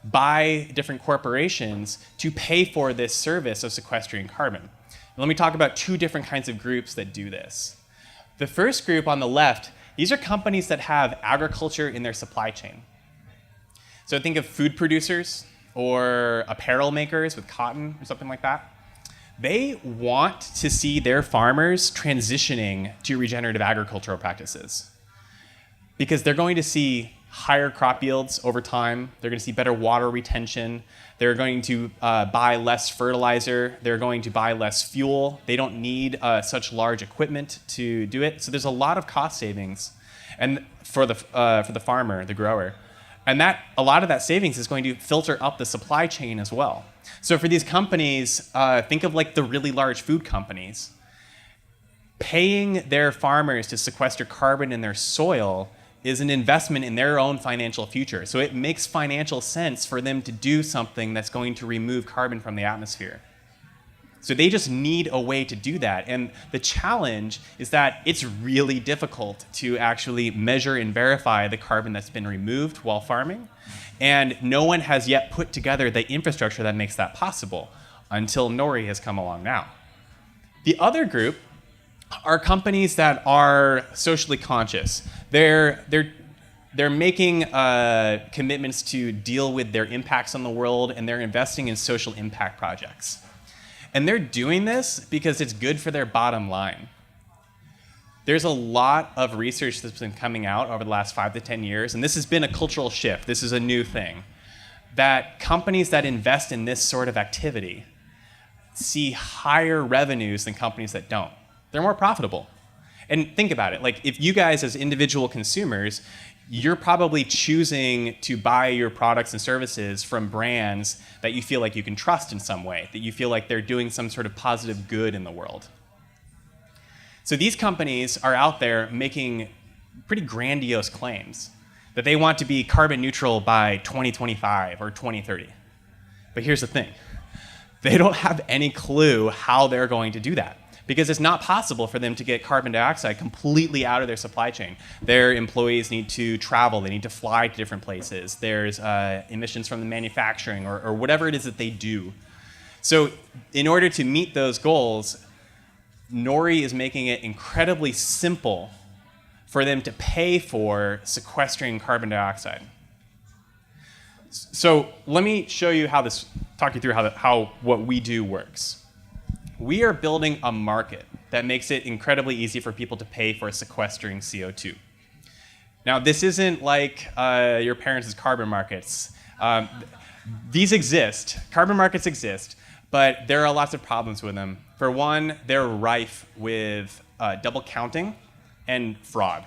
by different corporations to pay for this service of sequestering carbon. Let me talk about two different kinds of groups that do this. The first group on the left, these are companies that have agriculture in their supply chain. So think of food producers or apparel makers with cotton or something like that. They want to see their farmers transitioning to regenerative agricultural practices, because they're going to see higher crop yields over time. They're going to see better water retention. They're going to buy less fertilizer. They're going to buy less fuel. They don't need such large equipment to do it. So there's a lot of cost savings, and for the farmer, the grower. And a lot of that savings is going to filter up the supply chain as well. So for these companies, think of like the really large food companies. Paying their farmers to sequester carbon in their soil is an investment in their own financial future. So it makes financial sense for them to do something that's going to remove carbon from the atmosphere. So they just need a way to do that. And the challenge is that it's really difficult to actually measure and verify the carbon that's been removed while farming. And no one has yet put together the infrastructure that makes that possible, until Nori has come along now. The other group are companies that are socially conscious. They're making commitments to deal with their impacts on the world, and they're investing in social impact projects. And they're doing this because it's good for their bottom line. There's a lot of research that's been coming out over the last 5 to 10 years, and this has been a cultural shift. This is a new thing, that companies that invest in this sort of activity see higher revenues than companies that don't. They're more profitable. And think about it, like if you guys as individual consumers, you're probably choosing to buy your products and services from brands that you feel like you can trust in some way, that you feel like they're doing some sort of positive good in the world. So these companies are out there making pretty grandiose claims that they want to be carbon neutral by 2025 or 2030. But here's the thing. They don't have any clue how they're going to do that, because it's not possible for them to get carbon dioxide completely out of their supply chain. Their employees need to travel, they need to fly to different places. There's emissions from the manufacturing or whatever it is that they do. So in order to meet those goals, Nori is making it incredibly simple for them to pay for sequestering carbon dioxide. So let me show you how talk you through how what we do works. We are building a market that makes it incredibly easy for people to pay for sequestering CO2. Now, this isn't like your parents' carbon markets. These exist. Carbon markets exist, but there are lots of problems with them. For one, they're rife with double counting and fraud.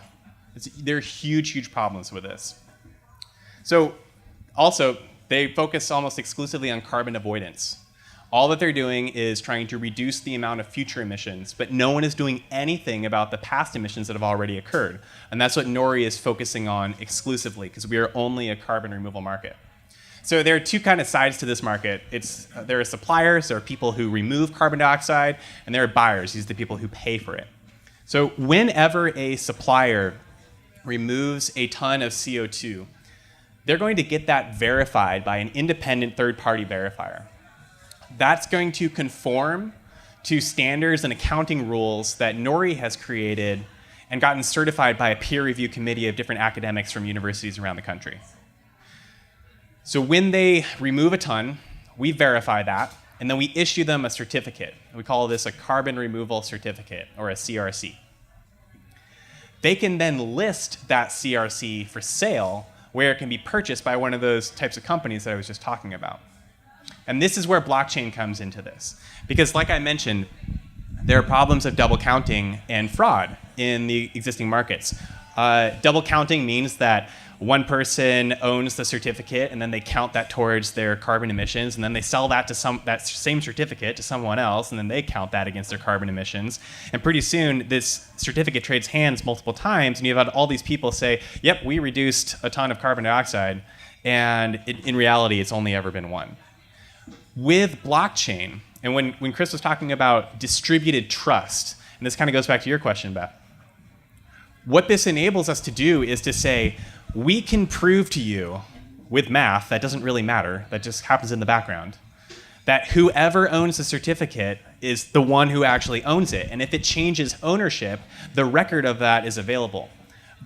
There are huge, huge problems with this. So also, they focus almost exclusively on carbon avoidance. All that they're doing is trying to reduce the amount of future emissions, but no one is doing anything about the past emissions that have already occurred. And that's what Nori is focusing on exclusively, because we are only a carbon removal market. So there are two kind of sides to this market. There are suppliers, there are people who remove carbon dioxide, and there are buyers. These are the people who pay for it. So whenever a supplier removes a ton of CO2, they're going to get that verified by an independent third-party verifier. That's going to conform to standards and accounting rules that Nori has created and gotten certified by a peer review committee of different academics from universities around the country. So when they remove a ton, we verify that, and then we issue them a certificate. We call this a carbon removal certificate, or a CRC. They can then list that CRC for sale, where it can be purchased by one of those types of companies that I was just talking about. And this is where blockchain comes into this. Because like I mentioned, there are problems of double counting and fraud in the existing markets. Double counting means that one person owns the certificate and then they count that towards their carbon emissions, and then they sell that same certificate to someone else, and then they count that against their carbon emissions. And pretty soon this certificate trades hands multiple times, and you've had all these people say, yep, we reduced a ton of carbon dioxide, and in reality it's only ever been one. With blockchain, and when Chris was talking about distributed trust, and this kind of goes back to your question, Beth, what this enables us to do is to say, we can prove to you with math that doesn't really matter, that just happens in the background, that whoever owns the certificate is the one who actually owns it. And if it changes ownership, the record of that is available.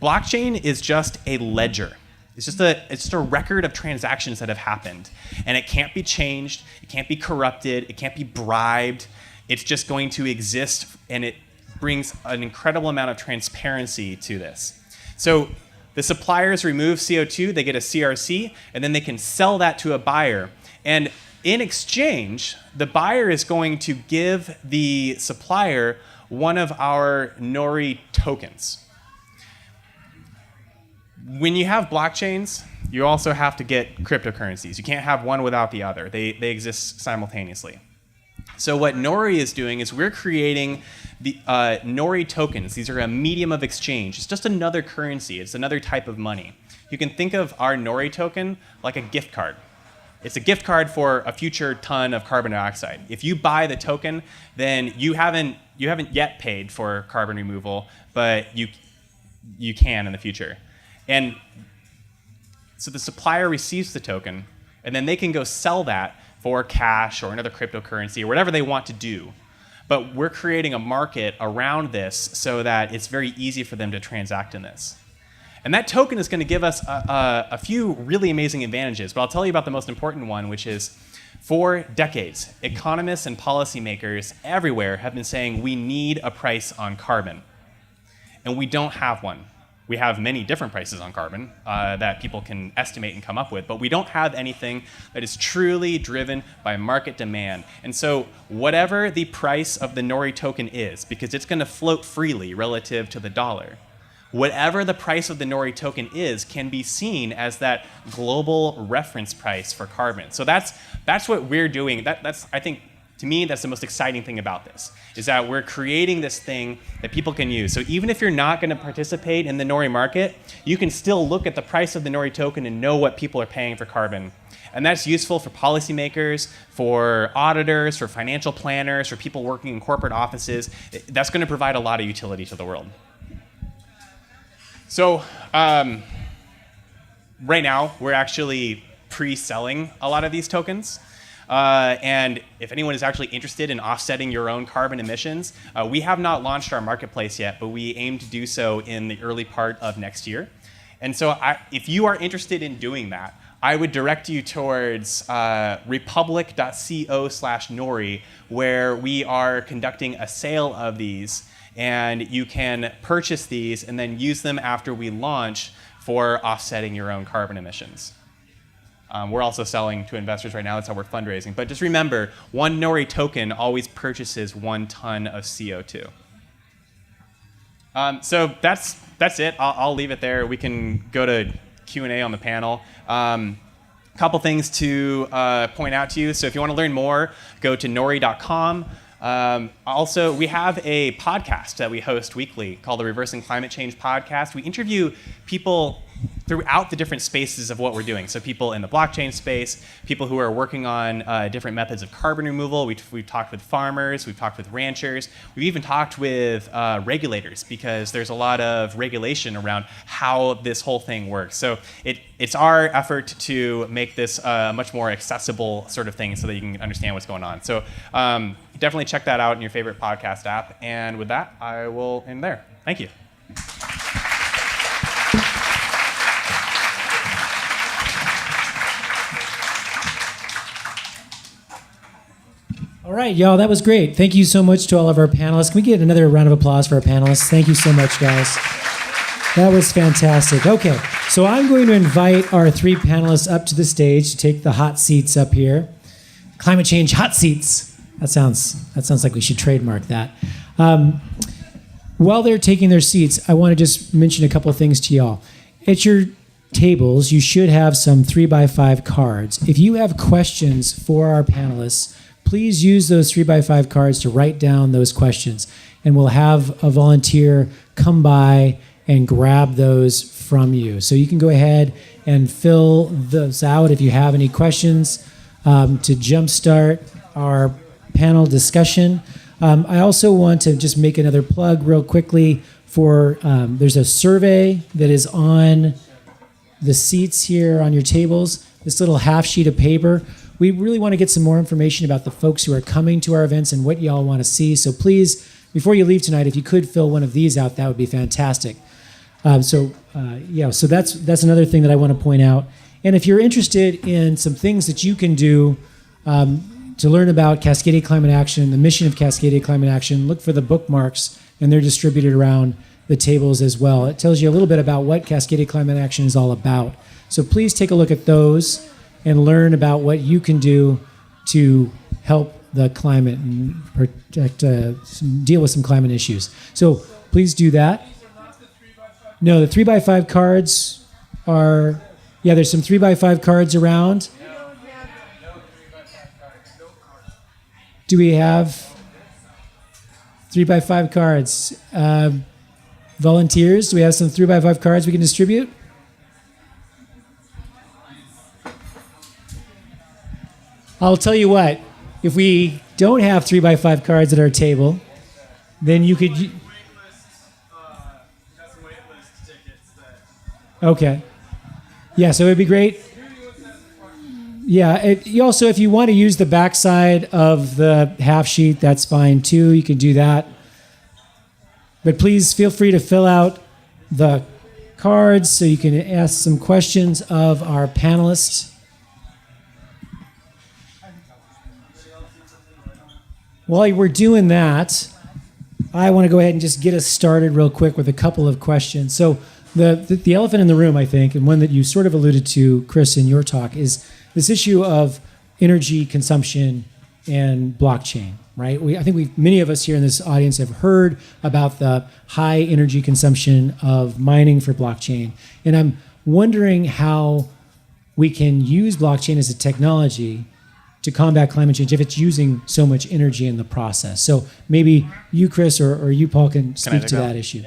Blockchain is just a ledger. It's just a record of transactions that have happened. And it can't be changed, it can't be corrupted, it can't be bribed. It's just going to exist, and it brings an incredible amount of transparency to this. So the suppliers remove CO2, they get a CRC, and then they can sell that to a buyer. And in exchange, the buyer is going to give the supplier one of our Nori tokens. When you have blockchains, you also have to get cryptocurrencies. You can't have one without the other. They exist simultaneously. So what Nori is doing is we're creating the Nori tokens. These are a medium of exchange. It's just another currency. It's another type of money. You can think of our Nori token like a gift card. It's a gift card for a future ton of carbon dioxide. If you buy the token, then you haven't yet paid for carbon removal, but you can in the future. And so the supplier receives the token, and then they can go sell that for cash or another cryptocurrency or whatever they want to do. But we're creating a market around this so that it's very easy for them to transact in this. And that token is going to give us a few really amazing advantages, but I'll tell you about the most important one, which is for decades, economists and policymakers everywhere have been saying we need a price on carbon. And we don't have one. We have many different prices on carbon that people can estimate and come up with, but we don't have anything that is truly driven by market demand. And so whatever the price of the Nori token is, because it's going to float freely relative to the dollar, whatever the price of the Nori token is can be seen as that global reference price for carbon. So that's what we're doing. That's I think, to me, that's the most exciting thing about this, is that we're creating this thing that people can use. So even if you're not going to participate in the Nori market, you can still look at the price of the Nori token and know what people are paying for carbon. And that's useful for policymakers, for auditors, for financial planners, for people working in corporate offices. That's going to provide a lot of utility to the world. So right now, we're actually pre-selling a lot of these tokens. And if anyone is actually interested in offsetting your own carbon emissions, we have not launched our marketplace yet, but we aim to do so in the early part of next year. And so if you are interested in doing that, I would direct you towards republic.co/Nori, where we are conducting a sale of these, and you can purchase these and then use them after we launch for offsetting your own carbon emissions. We're also selling to investors right now. That's how we're fundraising. But just remember, one Nori token always purchases 1 ton of CO2. So that's it. I'll leave it there. We can go to Q&A on the panel. Couple things to point out to you. So if you want to learn more, go to nori.com. Also, we have a podcast that we host weekly called the Reversing Climate Change Podcast. We interview people throughout the different spaces of what we're doing. So people in the blockchain space, people who are working on different methods of carbon removal. We've talked with farmers, we've talked with ranchers, we've even talked with regulators, because there's a lot of regulation around how this whole thing works. So it's our effort to make this a much more accessible sort of thing so that you can understand what's going on. So definitely check that out in your favorite podcast app. And with that, I will end there. Thank you. All right, y'all, that was great. Thank you so much to all of our panelists. Can we get another round of applause for our panelists? Thank you so much, guys. That was fantastic. Okay, so I'm going to invite our 3 panelists up to the stage to take the hot seats up here. Climate change hot seats. That sounds like we should trademark that. While they're taking their seats, I want to just mention a couple of things to y'all. At your tables, you should have some 3x5 cards. If you have questions for our panelists, please use those 3x5 cards to write down those questions. And we'll have a volunteer come by and grab those from you. So you can go ahead and fill those out if you have any questions to jumpstart our panel discussion. I also want to just make another plug real quickly for there's a survey that is on the seats here on your tables, this little half sheet of paper. We really want to get some more information about the folks who are coming to our events and what y'all want to see. So please, before you leave tonight, if you could fill one of these out, that would be fantastic. So that's another thing that I want to point out. And if you're interested in some things that you can do to learn about Cascadia Climate Action, the mission of Cascadia Climate Action, look for the bookmarks, and they're distributed around the tables as well. It tells you a little bit about what Cascadia Climate Action is all about. So please take a look at those and learn about what you can do to help the climate and protect, deal with some climate issues. So please do that. No, the 3x5 cards are, there's some 3x5 cards around. Do we have 3x5 cards? Volunteers, do we have some 3x5 cards we can distribute? I'll tell you what, if we don't have 3x5 cards at our table, then you could... Okay. Yeah, so it would be great. Yeah, you also, if you want to use the backside of the half sheet, that's fine too. You can do that. But please feel free to fill out the cards so you can ask some questions of our panelists. While we're doing that, I want to go ahead and just get us started real quick with a couple of questions. So the elephant in the room, I think, and one that you sort of alluded to, Chris, in your talk, is this issue of energy consumption and blockchain, right? I think many of us here in this audience have heard about the high energy consumption of mining for blockchain. And I'm wondering how we can use blockchain as a technology to combat climate change if it's using so much energy in the process. So maybe you, Chris, or you, Paul, can speak to that issue.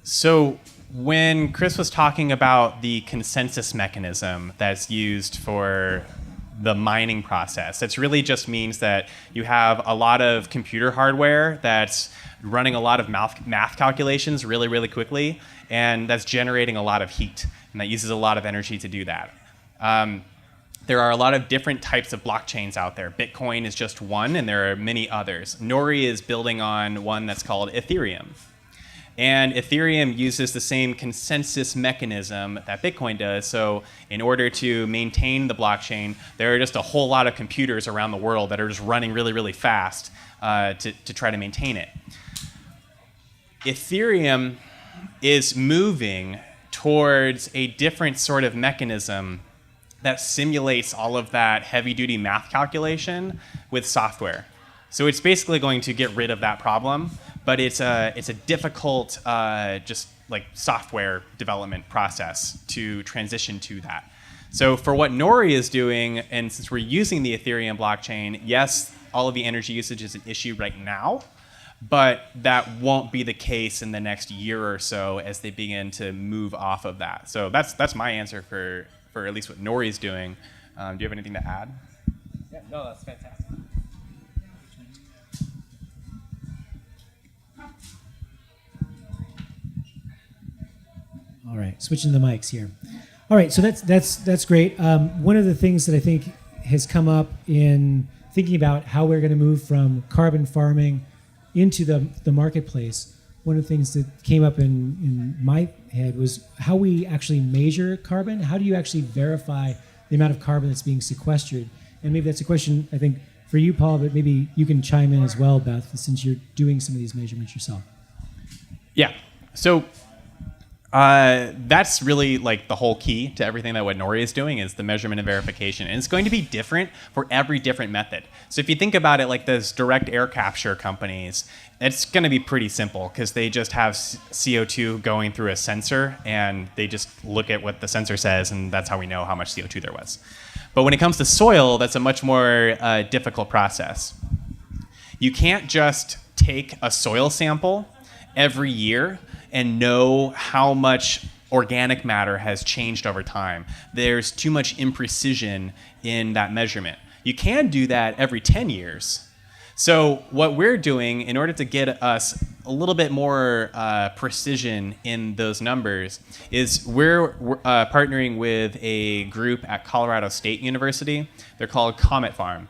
So when Chris was talking about the consensus mechanism that's used for the mining process, it really just means that you have a lot of computer hardware that's running a lot of math calculations really, really quickly, and that's generating a lot of heat, and that uses a lot of energy to do that. There are a lot of different types of blockchains out there. Bitcoin is just one, and there are many others. Nori is building on one that's called Ethereum. And Ethereum uses the same consensus mechanism that Bitcoin does. So in order to maintain the blockchain, there are just a whole lot of computers around the world that are just running really, really fast to try to maintain it. Ethereum is moving towards a different sort of mechanism that simulates all of that heavy-duty math calculation with software. So it's basically going to get rid of that problem, but it's a difficult just like software development process to transition to that. So for what Nori is doing, and since we're using the Ethereum blockchain, yes, all of the energy usage is an issue right now, but that won't be the case in the next year or so as they begin to move off of that. So that's my answer for at least what Nori is doing. Do you have anything to add? Yeah, no, that's fantastic. All right, switching the mics here. All right, so that's great. One of the things that I think has come up in thinking about how we're going to move from carbon farming into the marketplace, one of the things that came up in my head was how we actually measure carbon. How do you actually verify the amount of carbon that's being sequestered? And maybe that's a question, I think, for you, Paul, but maybe you can chime in as well, Beth, since you're doing some of these measurements yourself. Yeah. So That's really like the whole key to everything that what Nori is doing is the measurement and verification. And it's going to be different for every different method. So if you think about it like those direct air capture companies, it's going to be pretty simple because they just have CO2 going through a sensor and they just look at what the sensor says and that's how we know how much CO2 there was. But when it comes to soil, that's a much more difficult process. You can't just take a soil sample every year and know how much organic matter has changed over time. There's too much imprecision in that measurement. You can do that every 10 years. So what we're doing in order to get us a little bit more precision in those numbers is we're partnering with a group at Colorado State University. They're called Comet Farm.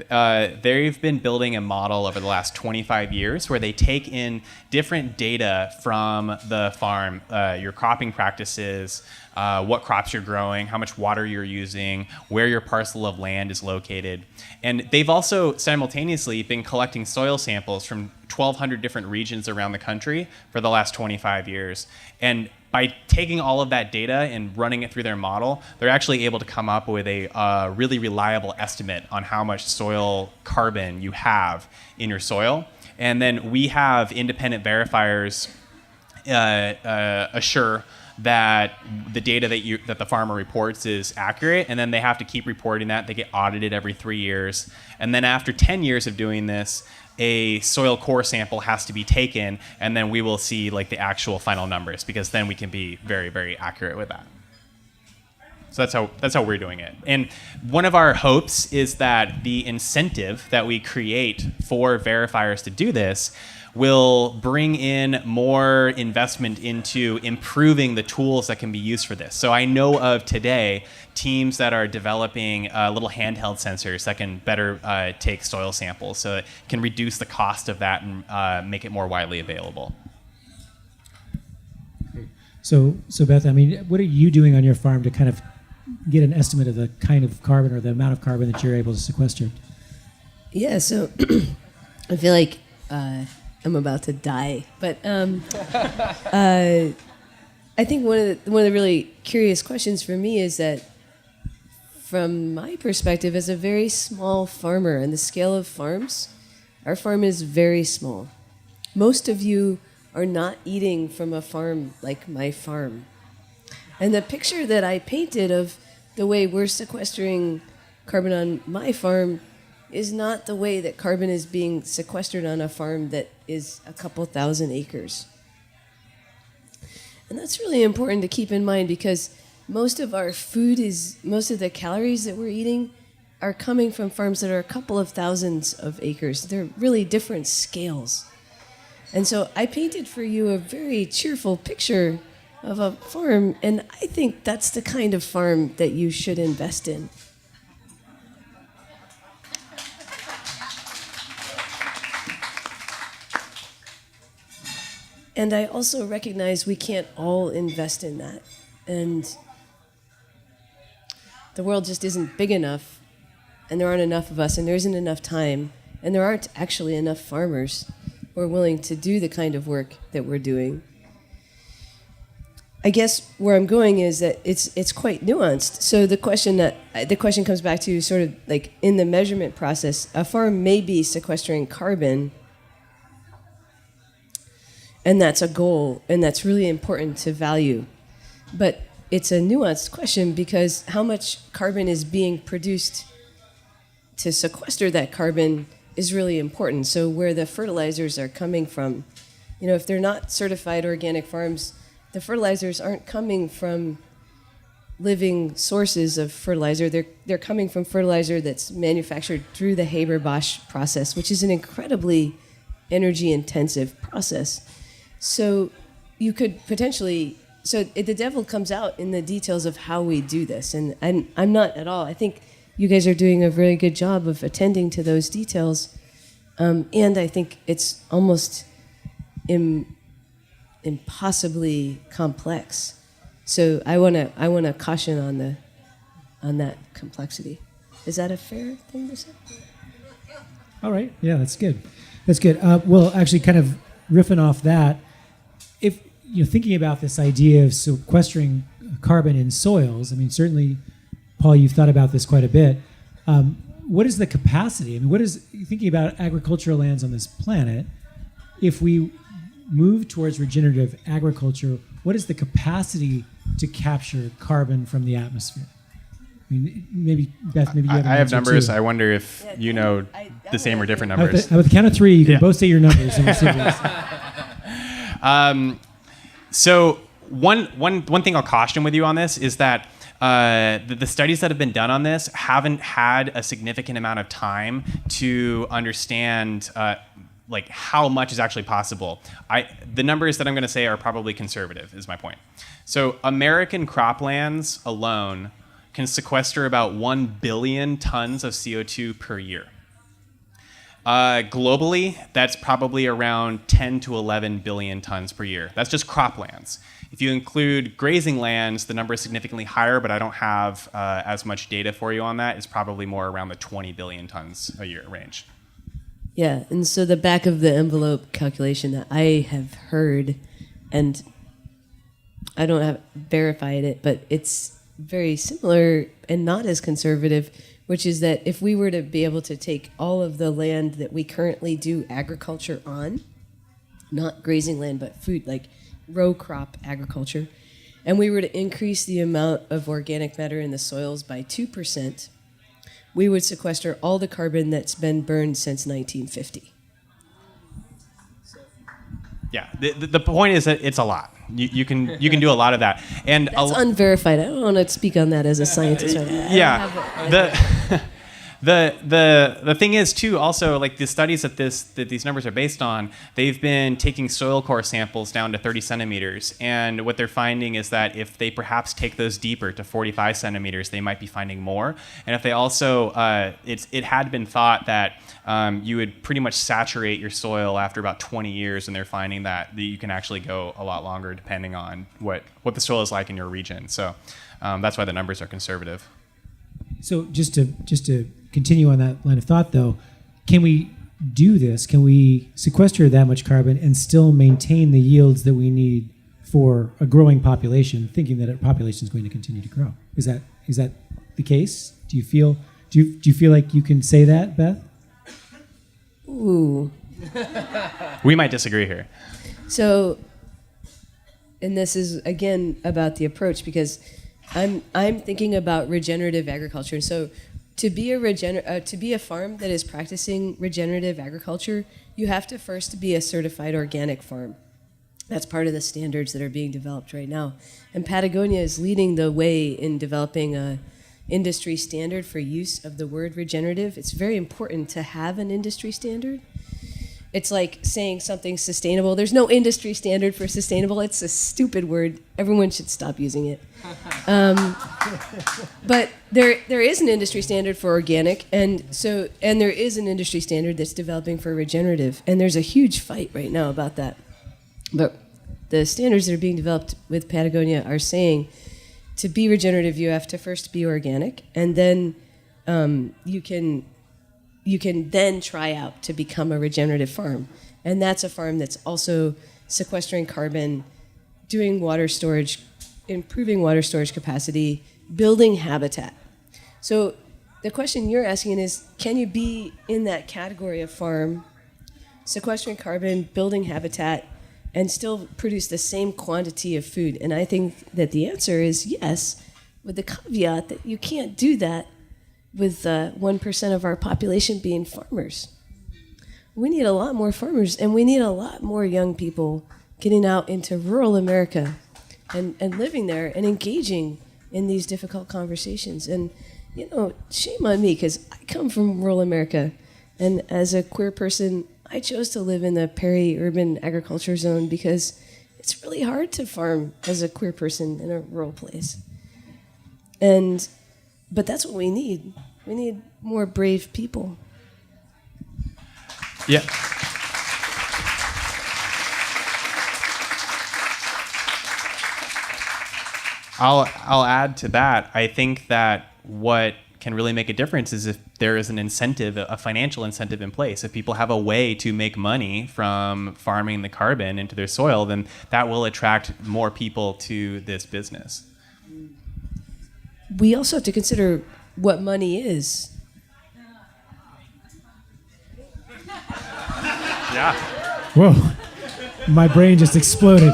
They've been building a model over the last 25 years where they take in different data from the farm, your cropping practices, what crops you're growing, how much water you're using, where your parcel of land is located. And they've also simultaneously been collecting soil samples from 1,200 different regions around the country for the last 25 years. And by taking all of that data and running it through their model, they're actually able to come up with a really reliable estimate on how much soil carbon you have in your soil. And then we have independent verifiers assure that the data that the farmer reports is accurate, and then they have to keep reporting that. They get audited every 3 years. And then after 10 years of doing this, a soil core sample has to be taken, and then we will see like the actual final numbers, because then we can be very, very accurate with that. So that's how we're doing it. And one of our hopes is that the incentive that we create for verifiers to do this will bring in more investment into improving the tools that can be used for this. So I know of today teams that are developing little handheld sensors that can better take soil samples, so it can reduce the cost of that and make it more widely available. So Beth, I mean, what are you doing on your farm to kind of get an estimate of the kind of carbon or the amount of carbon that you're able to sequester? Yeah, so I feel like I'm about to die, but I think one of the really curious questions for me is that, from my perspective as a very small farmer and the scale of farms, our farm is very small. Most of you are not eating from a farm like my farm. And the picture that I painted of the way we're sequestering carbon on my farm is not the way that carbon is being sequestered on a farm that is a couple thousand acres. And that's really important to keep in mind, because most of the calories that we're eating are coming from farms that are a couple of thousands of acres. They're really different scales. And so I painted for you a very cheerful picture of a farm, and I think that's the kind of farm that you should invest in. And I also recognize we can't all invest in that. And the world just isn't big enough, and there aren't enough of us, and there isn't enough time, and there aren't actually enough farmers who are willing to do the kind of work that we're doing. I guess where I'm going is that it's quite nuanced. So the question comes back to sort of like in the measurement process, a farm may be sequestering carbon, and that's a goal, and that's really important to value. But it's a nuanced question, because how much carbon is being produced to sequester that carbon is really important. So where the fertilizers are coming from, if they're not certified organic farms, the fertilizers aren't coming from living sources of fertilizer. They're coming from fertilizer that's manufactured through the Haber-Bosch process, which is an incredibly energy-intensive process. So you could potentially... So the devil comes out in the details of how we do this. And I'm not at all. I think you guys are doing a very good job of attending to those details. And I think it's almost impossibly complex. So I wanna caution on that complexity. Is that a fair thing to say? All right. Yeah, that's good. That's good. Well, actually, kind of riffing off that, if thinking about this idea of sequestering carbon in soils, I mean, certainly, Paul, you've thought about this quite a bit. What is the capacity? I mean, thinking about agricultural lands on this planet, if we move towards regenerative agriculture, what is the capacity to capture carbon from the atmosphere? I mean, maybe, Beth, maybe you have an I have answer numbers. too. I wonder if you know the same or different numbers. With the count of three, you can both say your numbers. And we'll see So one thing I'll caution with you on this is that the studies that have been done on this haven't had a significant amount of time to understand like how much is actually possible. The numbers that I'm going to say are probably conservative, is my point. So American croplands alone can sequester about 1 billion tons of CO2 per year. Globally, that's probably around 10 to 11 billion tons per year. That's just croplands. If you include grazing lands, the number is significantly higher, but I don't have as much data for you on that. It's probably more around the 20 billion tons a year range. Yeah, and so the back of the envelope calculation that I have heard, and I don't have verified it, but it's very similar and not as conservative, which is that if we were to be able to take all of the land that we currently do agriculture on, not grazing land, but food, like row crop agriculture, and we were to increase the amount of organic matter in the soils by 2%, we would sequester all the carbon that's been burned since 1950. Yeah, the point is that it's a lot. You can do a lot of that, and That's unverified. I don't want to speak on that as a scientist. Yeah, the thing is too. Also, like the studies that these numbers are based on, they've been taking soil core samples down to 30 centimeters, and what they're finding is that if they perhaps take those deeper to 45 centimeters, they might be finding more. And if they also, it had been thought that you would pretty much saturate your soil after about 20 years, and they're finding that you can actually go a lot longer depending on what the soil is like in your region. So that's why the numbers are conservative. So just to continue on that line of thought, though, can we do this? Can we sequester that much carbon and still maintain the yields that we need for a growing population, thinking that our population is going to continue to grow? Is that the case? Do you feel like you can say that, Beth? Ooh. We might disagree here. So, and this is again about the approach, because I'm thinking about regenerative agriculture. And so to be a farm that is practicing regenerative agriculture, you have to first be a certified organic farm. That's part of the standards that are being developed right now. And Patagonia is leading the way in developing a industry standard for use of the word regenerative. It's very important to have an industry standard. It's like saying something sustainable. There's no industry standard for sustainable. It's a stupid word. Everyone should stop using it. But there is an industry standard for organic, and there is an industry standard that's developing for regenerative, and there's a huge fight right now about that. But the standards that are being developed with Patagonia are saying to be regenerative, you have to first be organic, and then you can then try out to become a regenerative farm. And that's a farm that's also sequestering carbon, doing water storage, improving water storage capacity, building habitat. So the question you're asking is, can you be in that category of farm, sequestering carbon, building habitat, and still produce the same quantity of food? And I think that the answer is yes, with the caveat that you can't do that with 1% of our population being farmers. We need a lot more farmers, and we need a lot more young people getting out into rural America and living there and engaging in these difficult conversations. And, shame on me, because I come from rural America, and as a queer person, I chose to live in the peri-urban agriculture zone because it's really hard to farm as a queer person in a rural place. But that's what we need. We need more brave people. Yeah. I'll add to that. I think that what can really make a difference is if there is an incentive, a financial incentive in place. If people have a way to make money from farming the carbon into their soil, then that will attract more people to this business. We also have to consider what money is. Yeah. Whoa, my brain just exploded.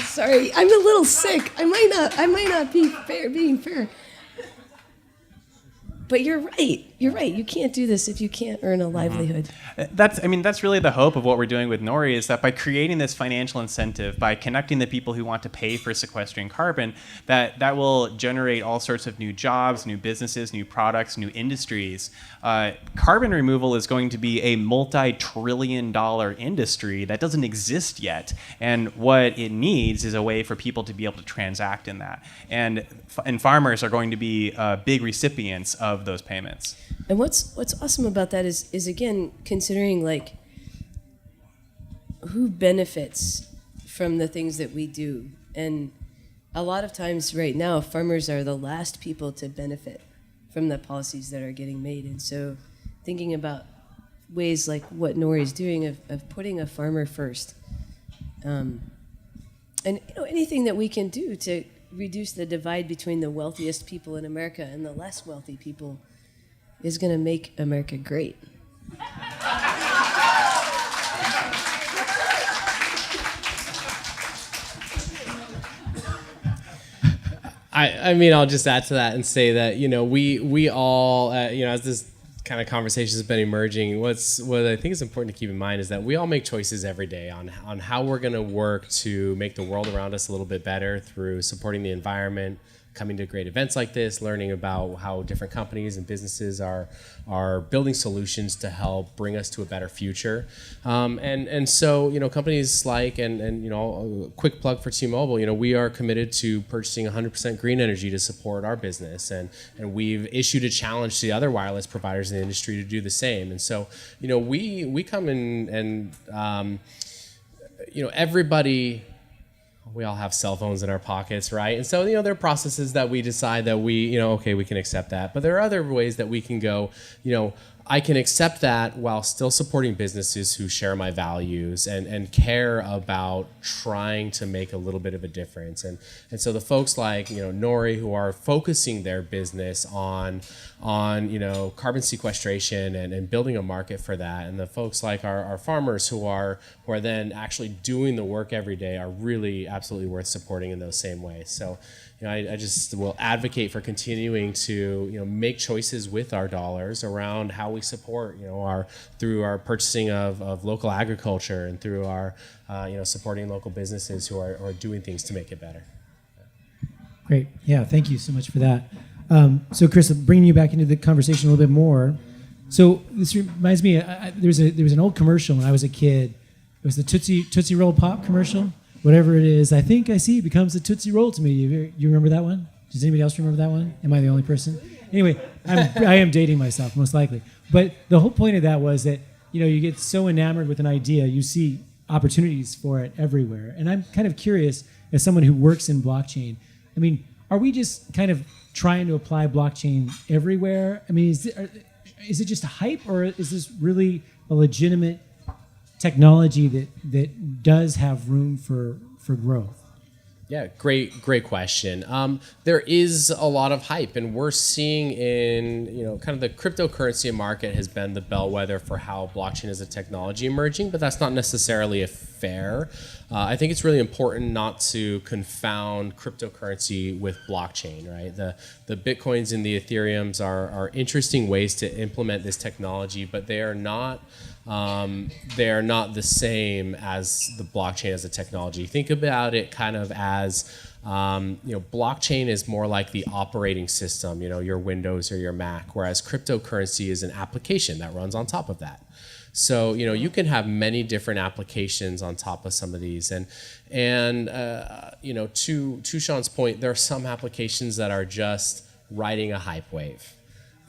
Sorry, I'm a little sick. I might not be being fair. But you're right. You're right. You can't do this if you can't earn a livelihood. That's really the hope of what we're doing with Nori, is that by creating this financial incentive, by connecting the people who want to pay for sequestering carbon, that will generate all sorts of new jobs, new businesses, new products, new industries. Carbon removal is going to be a multi-trillion-dollar industry that doesn't exist yet. And what it needs is a way for people to be able to transact in that. And farmers are going to be big recipients of those payments. And what's awesome about that is again considering like who benefits from the things that we do. And a lot of times right now, farmers are the last people to benefit from the policies that are getting made. And so thinking about ways like what Nori is doing of putting a farmer first, and anything that we can do to reduce the divide between the wealthiest people in America and the less wealthy people is going to make America great. I mean, I'll just add to that and say that, we all, as this kind of conversation has been emerging, what I think is important to keep in mind is that we all make choices every day on how we're going to work to make the world around us a little bit better through supporting the environment, coming to great events like this, learning about how different companies and businesses are building solutions to help bring us to a better future. And so, companies like, and a quick plug for T-Mobile, we are committed to purchasing 100% green energy to support our business. And we've issued a challenge to the other wireless providers in the industry to do the same. And so, we come in and, everybody, we all have cell phones in our pockets, right? And so, there are processes that we decide that we can accept that. But there are other ways that we can go, I can accept that while still supporting businesses who share my values and care about trying to make a little bit of a difference. And so the folks like, Nori, who are focusing their business on carbon sequestration and building a market for that. And the folks like our farmers who are then actually doing the work every day are really absolutely worth supporting in those same ways. So, I just will advocate for continuing to, make choices with our dollars around how we support, through our purchasing of local agriculture and through our, supporting local businesses who are doing things to make it better. Great. Yeah, thank you so much for that. So, Chris, bringing you back into the conversation a little bit more. So this reminds me, there was an old commercial when I was a kid. It was the Tootsie Roll Pop commercial. Whatever it is, I think I see becomes a Tootsie Roll to me. You remember that one? Does anybody else remember that one? Am I the only person? Anyway, I am dating myself, most likely. But the whole point of that was that, you get so enamored with an idea, you see opportunities for it everywhere. And I'm kind of curious, as someone who works in blockchain, I mean, are we just kind of trying to apply blockchain everywhere? I mean, is it just a hype, or is this really a legitimate technology that does have room for growth? Yeah, great question. There is a lot of hype, and we're seeing in, kind of the cryptocurrency market has been the bellwether for how blockchain as a technology emerging, but that's not necessarily fair. I think it's really important not to confound cryptocurrency with blockchain, right? The Bitcoins and the Ethereums are interesting ways to implement this technology, but they are not the same as the blockchain as a technology. Think about it kind of as, blockchain is more like the operating system, your Windows or your Mac, whereas cryptocurrency is an application that runs on top of that. So, you can have many different applications on top of some of these. And to Sean's point, there are some applications that are just riding a hype wave.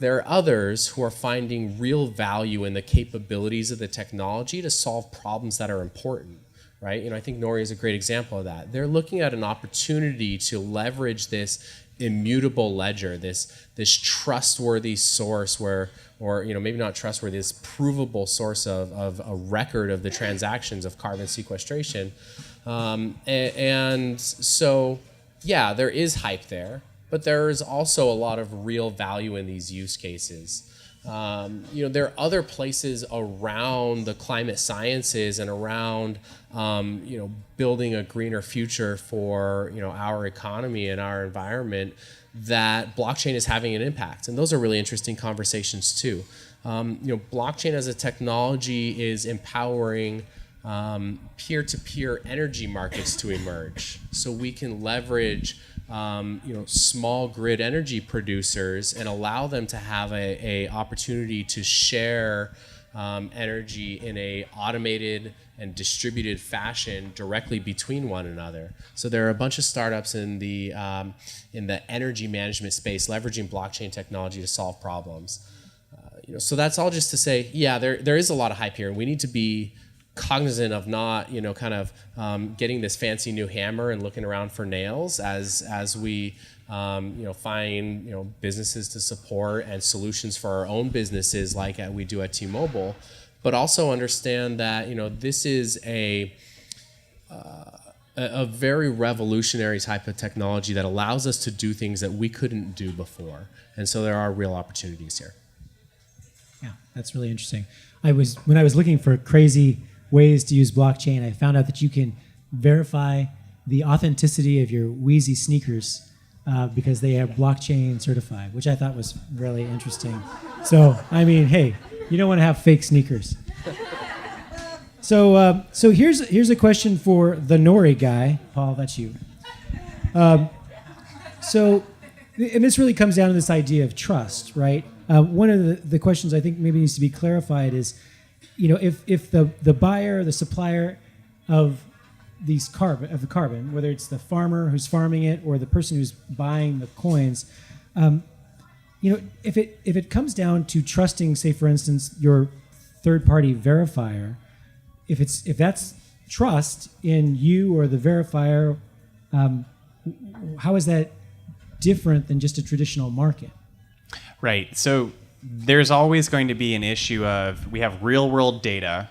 There are others who are finding real value in the capabilities of the technology to solve problems that are important, right? I think Nori is a great example of that. They're looking at an opportunity to leverage this immutable ledger, this trustworthy source or maybe not trustworthy, this provable source of a record of the transactions of carbon sequestration. And so, yeah, there is hype there, but there is also a lot of real value in these use cases. There are other places around the climate sciences and around, building a greener future for, our economy and our environment that blockchain is having an impact. And those are really interesting conversations too. Blockchain as a technology is empowering peer-to-peer energy markets to emerge. So we can leverage small grid energy producers and allow them to have a opportunity to share energy in a automated and distributed fashion directly between one another. So there are a bunch of startups in the energy management space leveraging blockchain technology to solve problems. So that's all just to say, yeah, there is a lot of hype here, and we need to be cognizant of not, getting this fancy new hammer and looking around for nails as we, find, businesses to support and solutions for our own businesses like we do at T-Mobile, but also understand that, this is a very revolutionary type of technology that allows us to do things that we couldn't do before. And so there are real opportunities here. Yeah, that's really interesting. When I was looking for crazy ways to use blockchain, I found out that you can verify the authenticity of your Wheezy sneakers because they are blockchain certified, which I thought was really interesting. So, hey, you don't want to have fake sneakers. So here's a question for the Nori guy. Paul, that's you. And this really comes down to this idea of trust, right? One of the questions I think maybe needs to be clarified is, if the buyer, the supplier of the carbon, whether it's the farmer who's farming it or the person who's buying the coins, if it comes down to trusting, say for instance, your third-party verifier, if that's trust in you or the verifier, how is that different than just a traditional market? Right. So there's always going to be an issue of we have real-world data,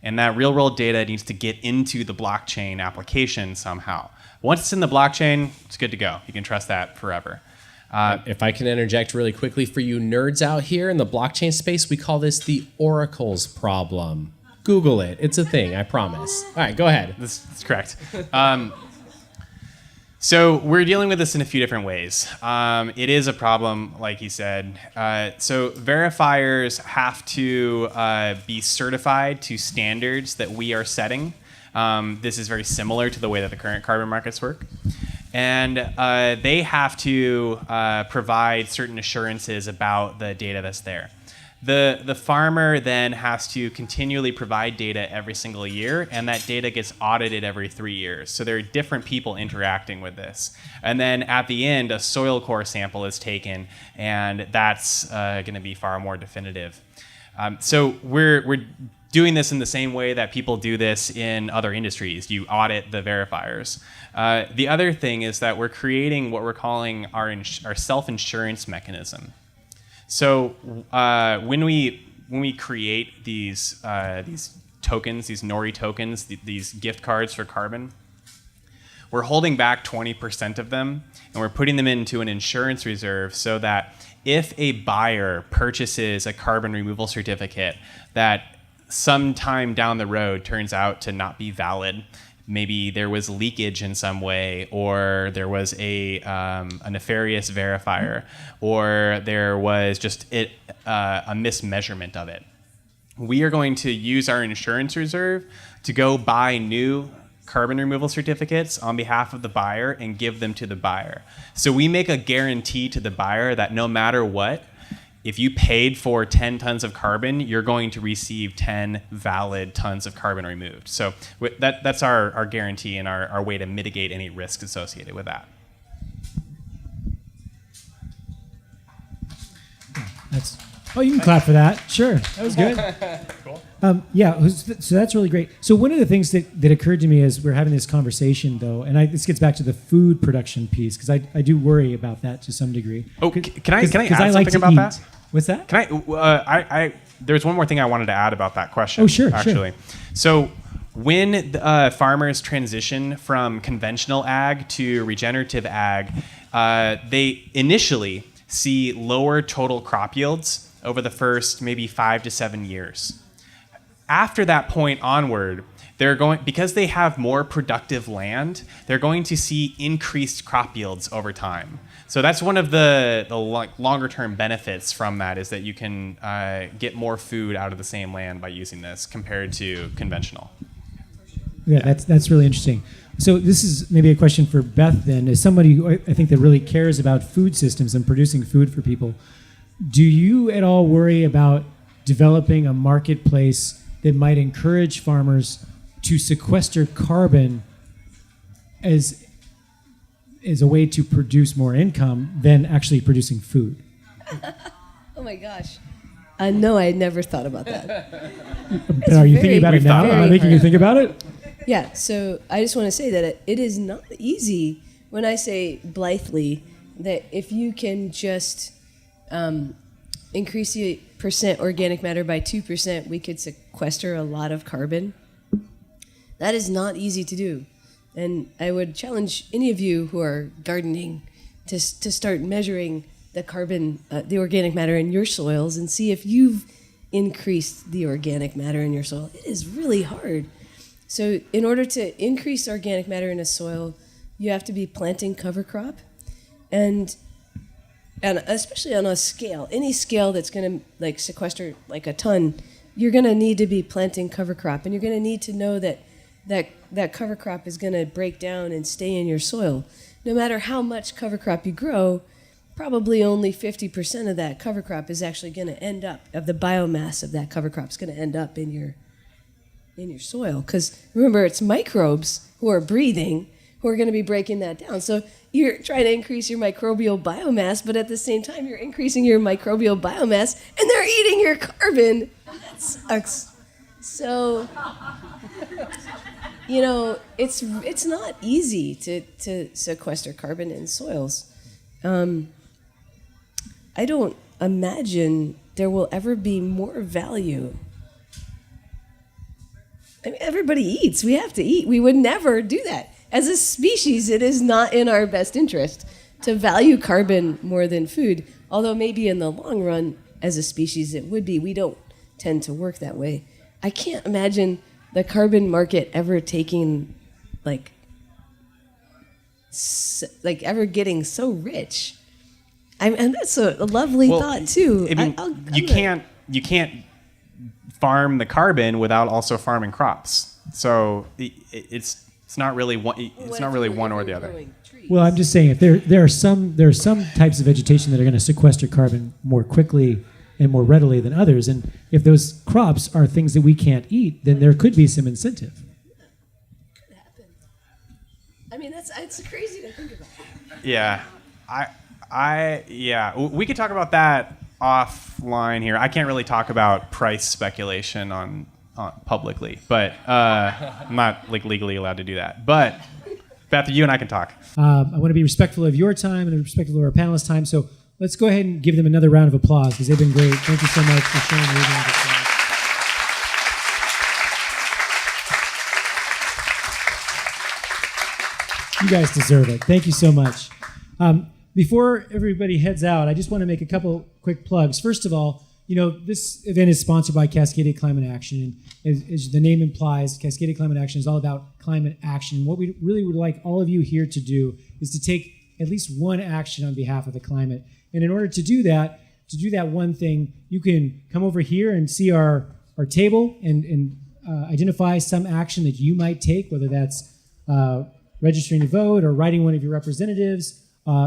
and that real-world data needs to get into the blockchain application somehow. Once it's in the blockchain, it's good to go. You can trust that forever. If I can interject really quickly for you nerds out here in the blockchain space, we call this the oracles problem. Google it. It's a thing, I promise. All right, go ahead. That's correct. So we're dealing with this in a few different ways. It is a problem, like you said. So verifiers have to be certified to standards that we are setting. This is very similar to the way that the current carbon markets work. And they have to provide certain assurances about the data that's there. The farmer then has to continually provide data every single year, and that data gets audited every 3 years. So there are different people interacting with this. And then at the end, a soil core sample is taken, and that's going to be far more definitive. So we're doing this in the same way that people do this in other industries. You audit the verifiers. The other thing is that we're creating what we're calling our self-insurance mechanism. So when we create these tokens, these Nori tokens, these gift cards for carbon, we're holding back 20% of them, and we're putting them into an insurance reserve so that if a buyer purchases a carbon removal certificate that sometime down the road turns out to not be valid, maybe there was leakage in some way, or there was a nefarious verifier, or there was just a mismeasurement of it. We are going to use our insurance reserve to go buy new carbon removal certificates on behalf of the buyer and give them to the buyer. So we make a guarantee to the buyer that no matter what, if you paid for 10 tons of carbon, you're going to receive 10 valid tons of carbon removed. So that's our guarantee and our way to mitigate any risk associated with that. Oh, you can clap for that. Sure, that was good. Cool. So that's really great. So one of the things that occurred to me as we're having this conversation, though, and this gets back to the food production piece, because I do worry about that to some degree. Oh, can I add like something about that? What's that? Can I? There's one more thing I wanted to add about that question. Oh, sure. Actually, so when farmers transition from conventional ag to regenerative ag, they initially see lower total crop yields over the first maybe 5 to 7 years. After that point onward, because they have more productive land, they're going to see increased crop yields over time. So that's one of the longer term benefits from that, is that you can get more food out of the same land by using this compared to conventional. Yeah, that's really interesting. So this is maybe a question for Beth then. As somebody who I think that really cares about food systems and producing food for people, do you at all worry about developing a marketplace that might encourage farmers to sequester carbon as a way to produce more income than actually producing food? Oh my gosh. No, I had never thought about that. Are you thinking about it now? Am I making you think about it? Yeah, so I just want to say that it is not easy when I say blithely that if you can just increase the percent organic matter by 2%, we could sequester a lot of carbon. That is not easy to do. And I would challenge any of you who are gardening to start measuring the carbon, the organic matter in your soils, and see if you've increased the organic matter in your soil. It is really hard. So in order to increase organic matter in a soil, you have to be planting cover crop. And especially on a scale, any scale that's going to sequester like a ton, you're going to need to be planting cover crop. And you're going to need to know that cover crop is going to break down and stay in your soil. No matter how much cover crop you grow, probably only 50% of that cover crop is actually going to end up, of the biomass of that cover crop is going to end up in your soil. Because remember, it's microbes who are breathing who are going to be breaking that down. So you're trying to increase your microbial biomass, but at the same time, you're increasing your microbial biomass, and they're eating your carbon. That sucks. So, it's not easy to sequester carbon in soils. I don't imagine there will ever be more value. I mean, everybody eats. We have to eat. We would never do that. As a species, it is not in our best interest to value carbon more than food, although maybe in the long run, as a species, it would be. We don't tend to work that way. I can't imagine the carbon market ever taking, ever getting so rich. And that's a lovely thought, too. I mean, you can't farm the carbon without also farming crops. So it's not really one. It's not really one or the other. Well, I'm just saying, if there are some types of vegetation that are going to sequester carbon more quickly and more readily than others, and if those crops are things that we can't eat, then there could be some incentive. Could happen. I mean, it's crazy to think about. Yeah, we could talk about that offline here. I can't really talk about price speculation on publicly, but I'm not legally allowed to do that. But Beth, you and I can talk. I want to be respectful of your time and respectful of our panelists' time. So let's go ahead and give them another round of applause because they've been great. Thank you so much for sharing your evening. You guys deserve it. Thank you so much. Before everybody heads out, I just want to make a couple quick plugs. First of all, this event is sponsored by Cascadia Climate Action. And as the name implies, Cascadia Climate Action is all about climate action. What we really would like all of you here to do is to take at least one action on behalf of the climate. And in order to do that one thing, you can come over here and see our table and identify some action that you might take, whether that's registering to vote or writing one of your representatives,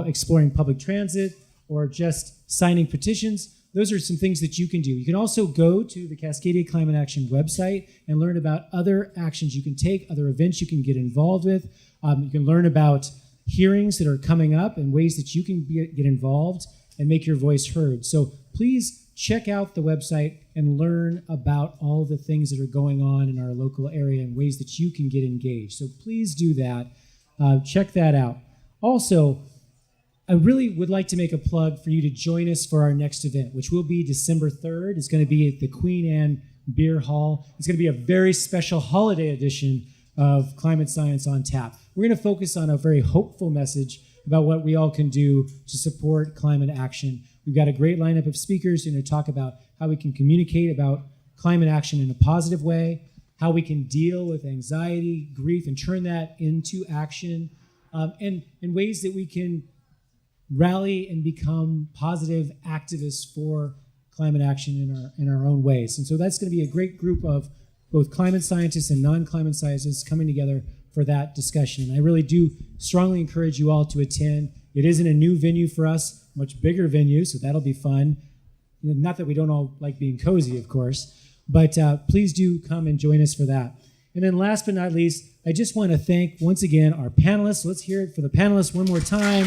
exploring public transit, or just signing petitions. Those are some things that you can do. You can also go to the Cascadia Climate Action website and learn about other actions you can take, other events you can get involved with. You can learn about hearings that are coming up and ways that you can get involved and make your voice heard. So please check out the website and learn about all the things that are going on in our local area and ways that you can get engaged. So please do that. Check that out. Also, I really would like to make a plug for you to join us for our next event, which will be December 3rd. It's going to be at the Queen Anne Beer Hall. It's going to be a very special holiday edition of Climate Science on Tap. We're going to focus on a very hopeful message about what we all can do to support climate action. We've got a great lineup of speakers who are going to talk about how we can communicate about climate action in a positive way, how we can deal with anxiety, grief, and turn that into action, and ways that we can rally and become positive activists for climate action in our own ways. And so that's going to be a great group of both climate scientists and non-climate scientists coming together for that discussion. And I really do strongly encourage you all to attend. It is in a new venue for us, much bigger venue, so that'll be fun. Not that we don't all like being cozy, of course, but please do come and join us for that. And then last but not least, I just want to thank once again our panelists. Let's hear it for the panelists one more time.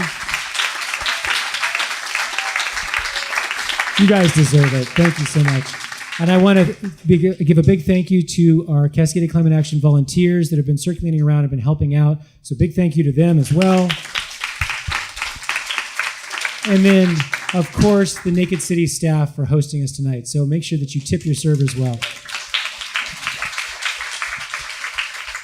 You guys deserve it. Thank you so much. And I want to give a big thank you to our Cascadia Climate Action volunteers that have been circulating around and been helping out. So big thank you to them as well. And then, of course, the Naked City staff for hosting us tonight. So make sure that you tip your servers well.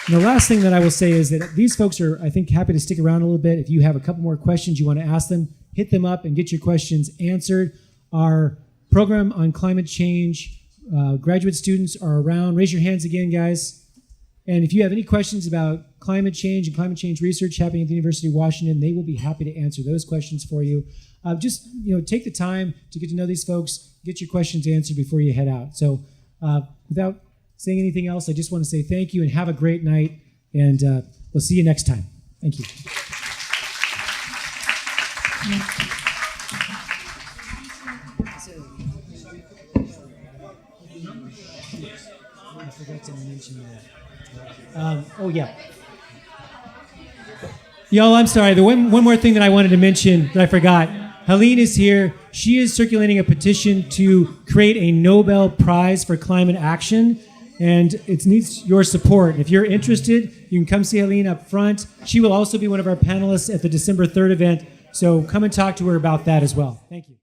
And the last thing that I will say is that these folks are, I think, happy to stick around a little bit. If you have a couple more questions you want to ask them, hit them up and get your questions answered. Our program on climate change, graduate students are around. Raise your hands again, guys. And if you have any questions about climate change and climate change research happening at the University of Washington, they will be happy to answer those questions for you. Just take the time to get to know these folks, get your questions answered before you head out. So without saying anything else, I just want to say thank you and have a great night. And we'll see you next time. Thank you. I forgot to mention that. Oh, yeah. Y'all, I'm sorry. The one more thing that I wanted to mention that I forgot. Helene is here. She is circulating a petition to create a Nobel Prize for climate action, and it needs your support. If you're interested, you can come see Helene up front. She will also be one of our panelists at the December 3rd event, so come and talk to her about that as well. Thank you.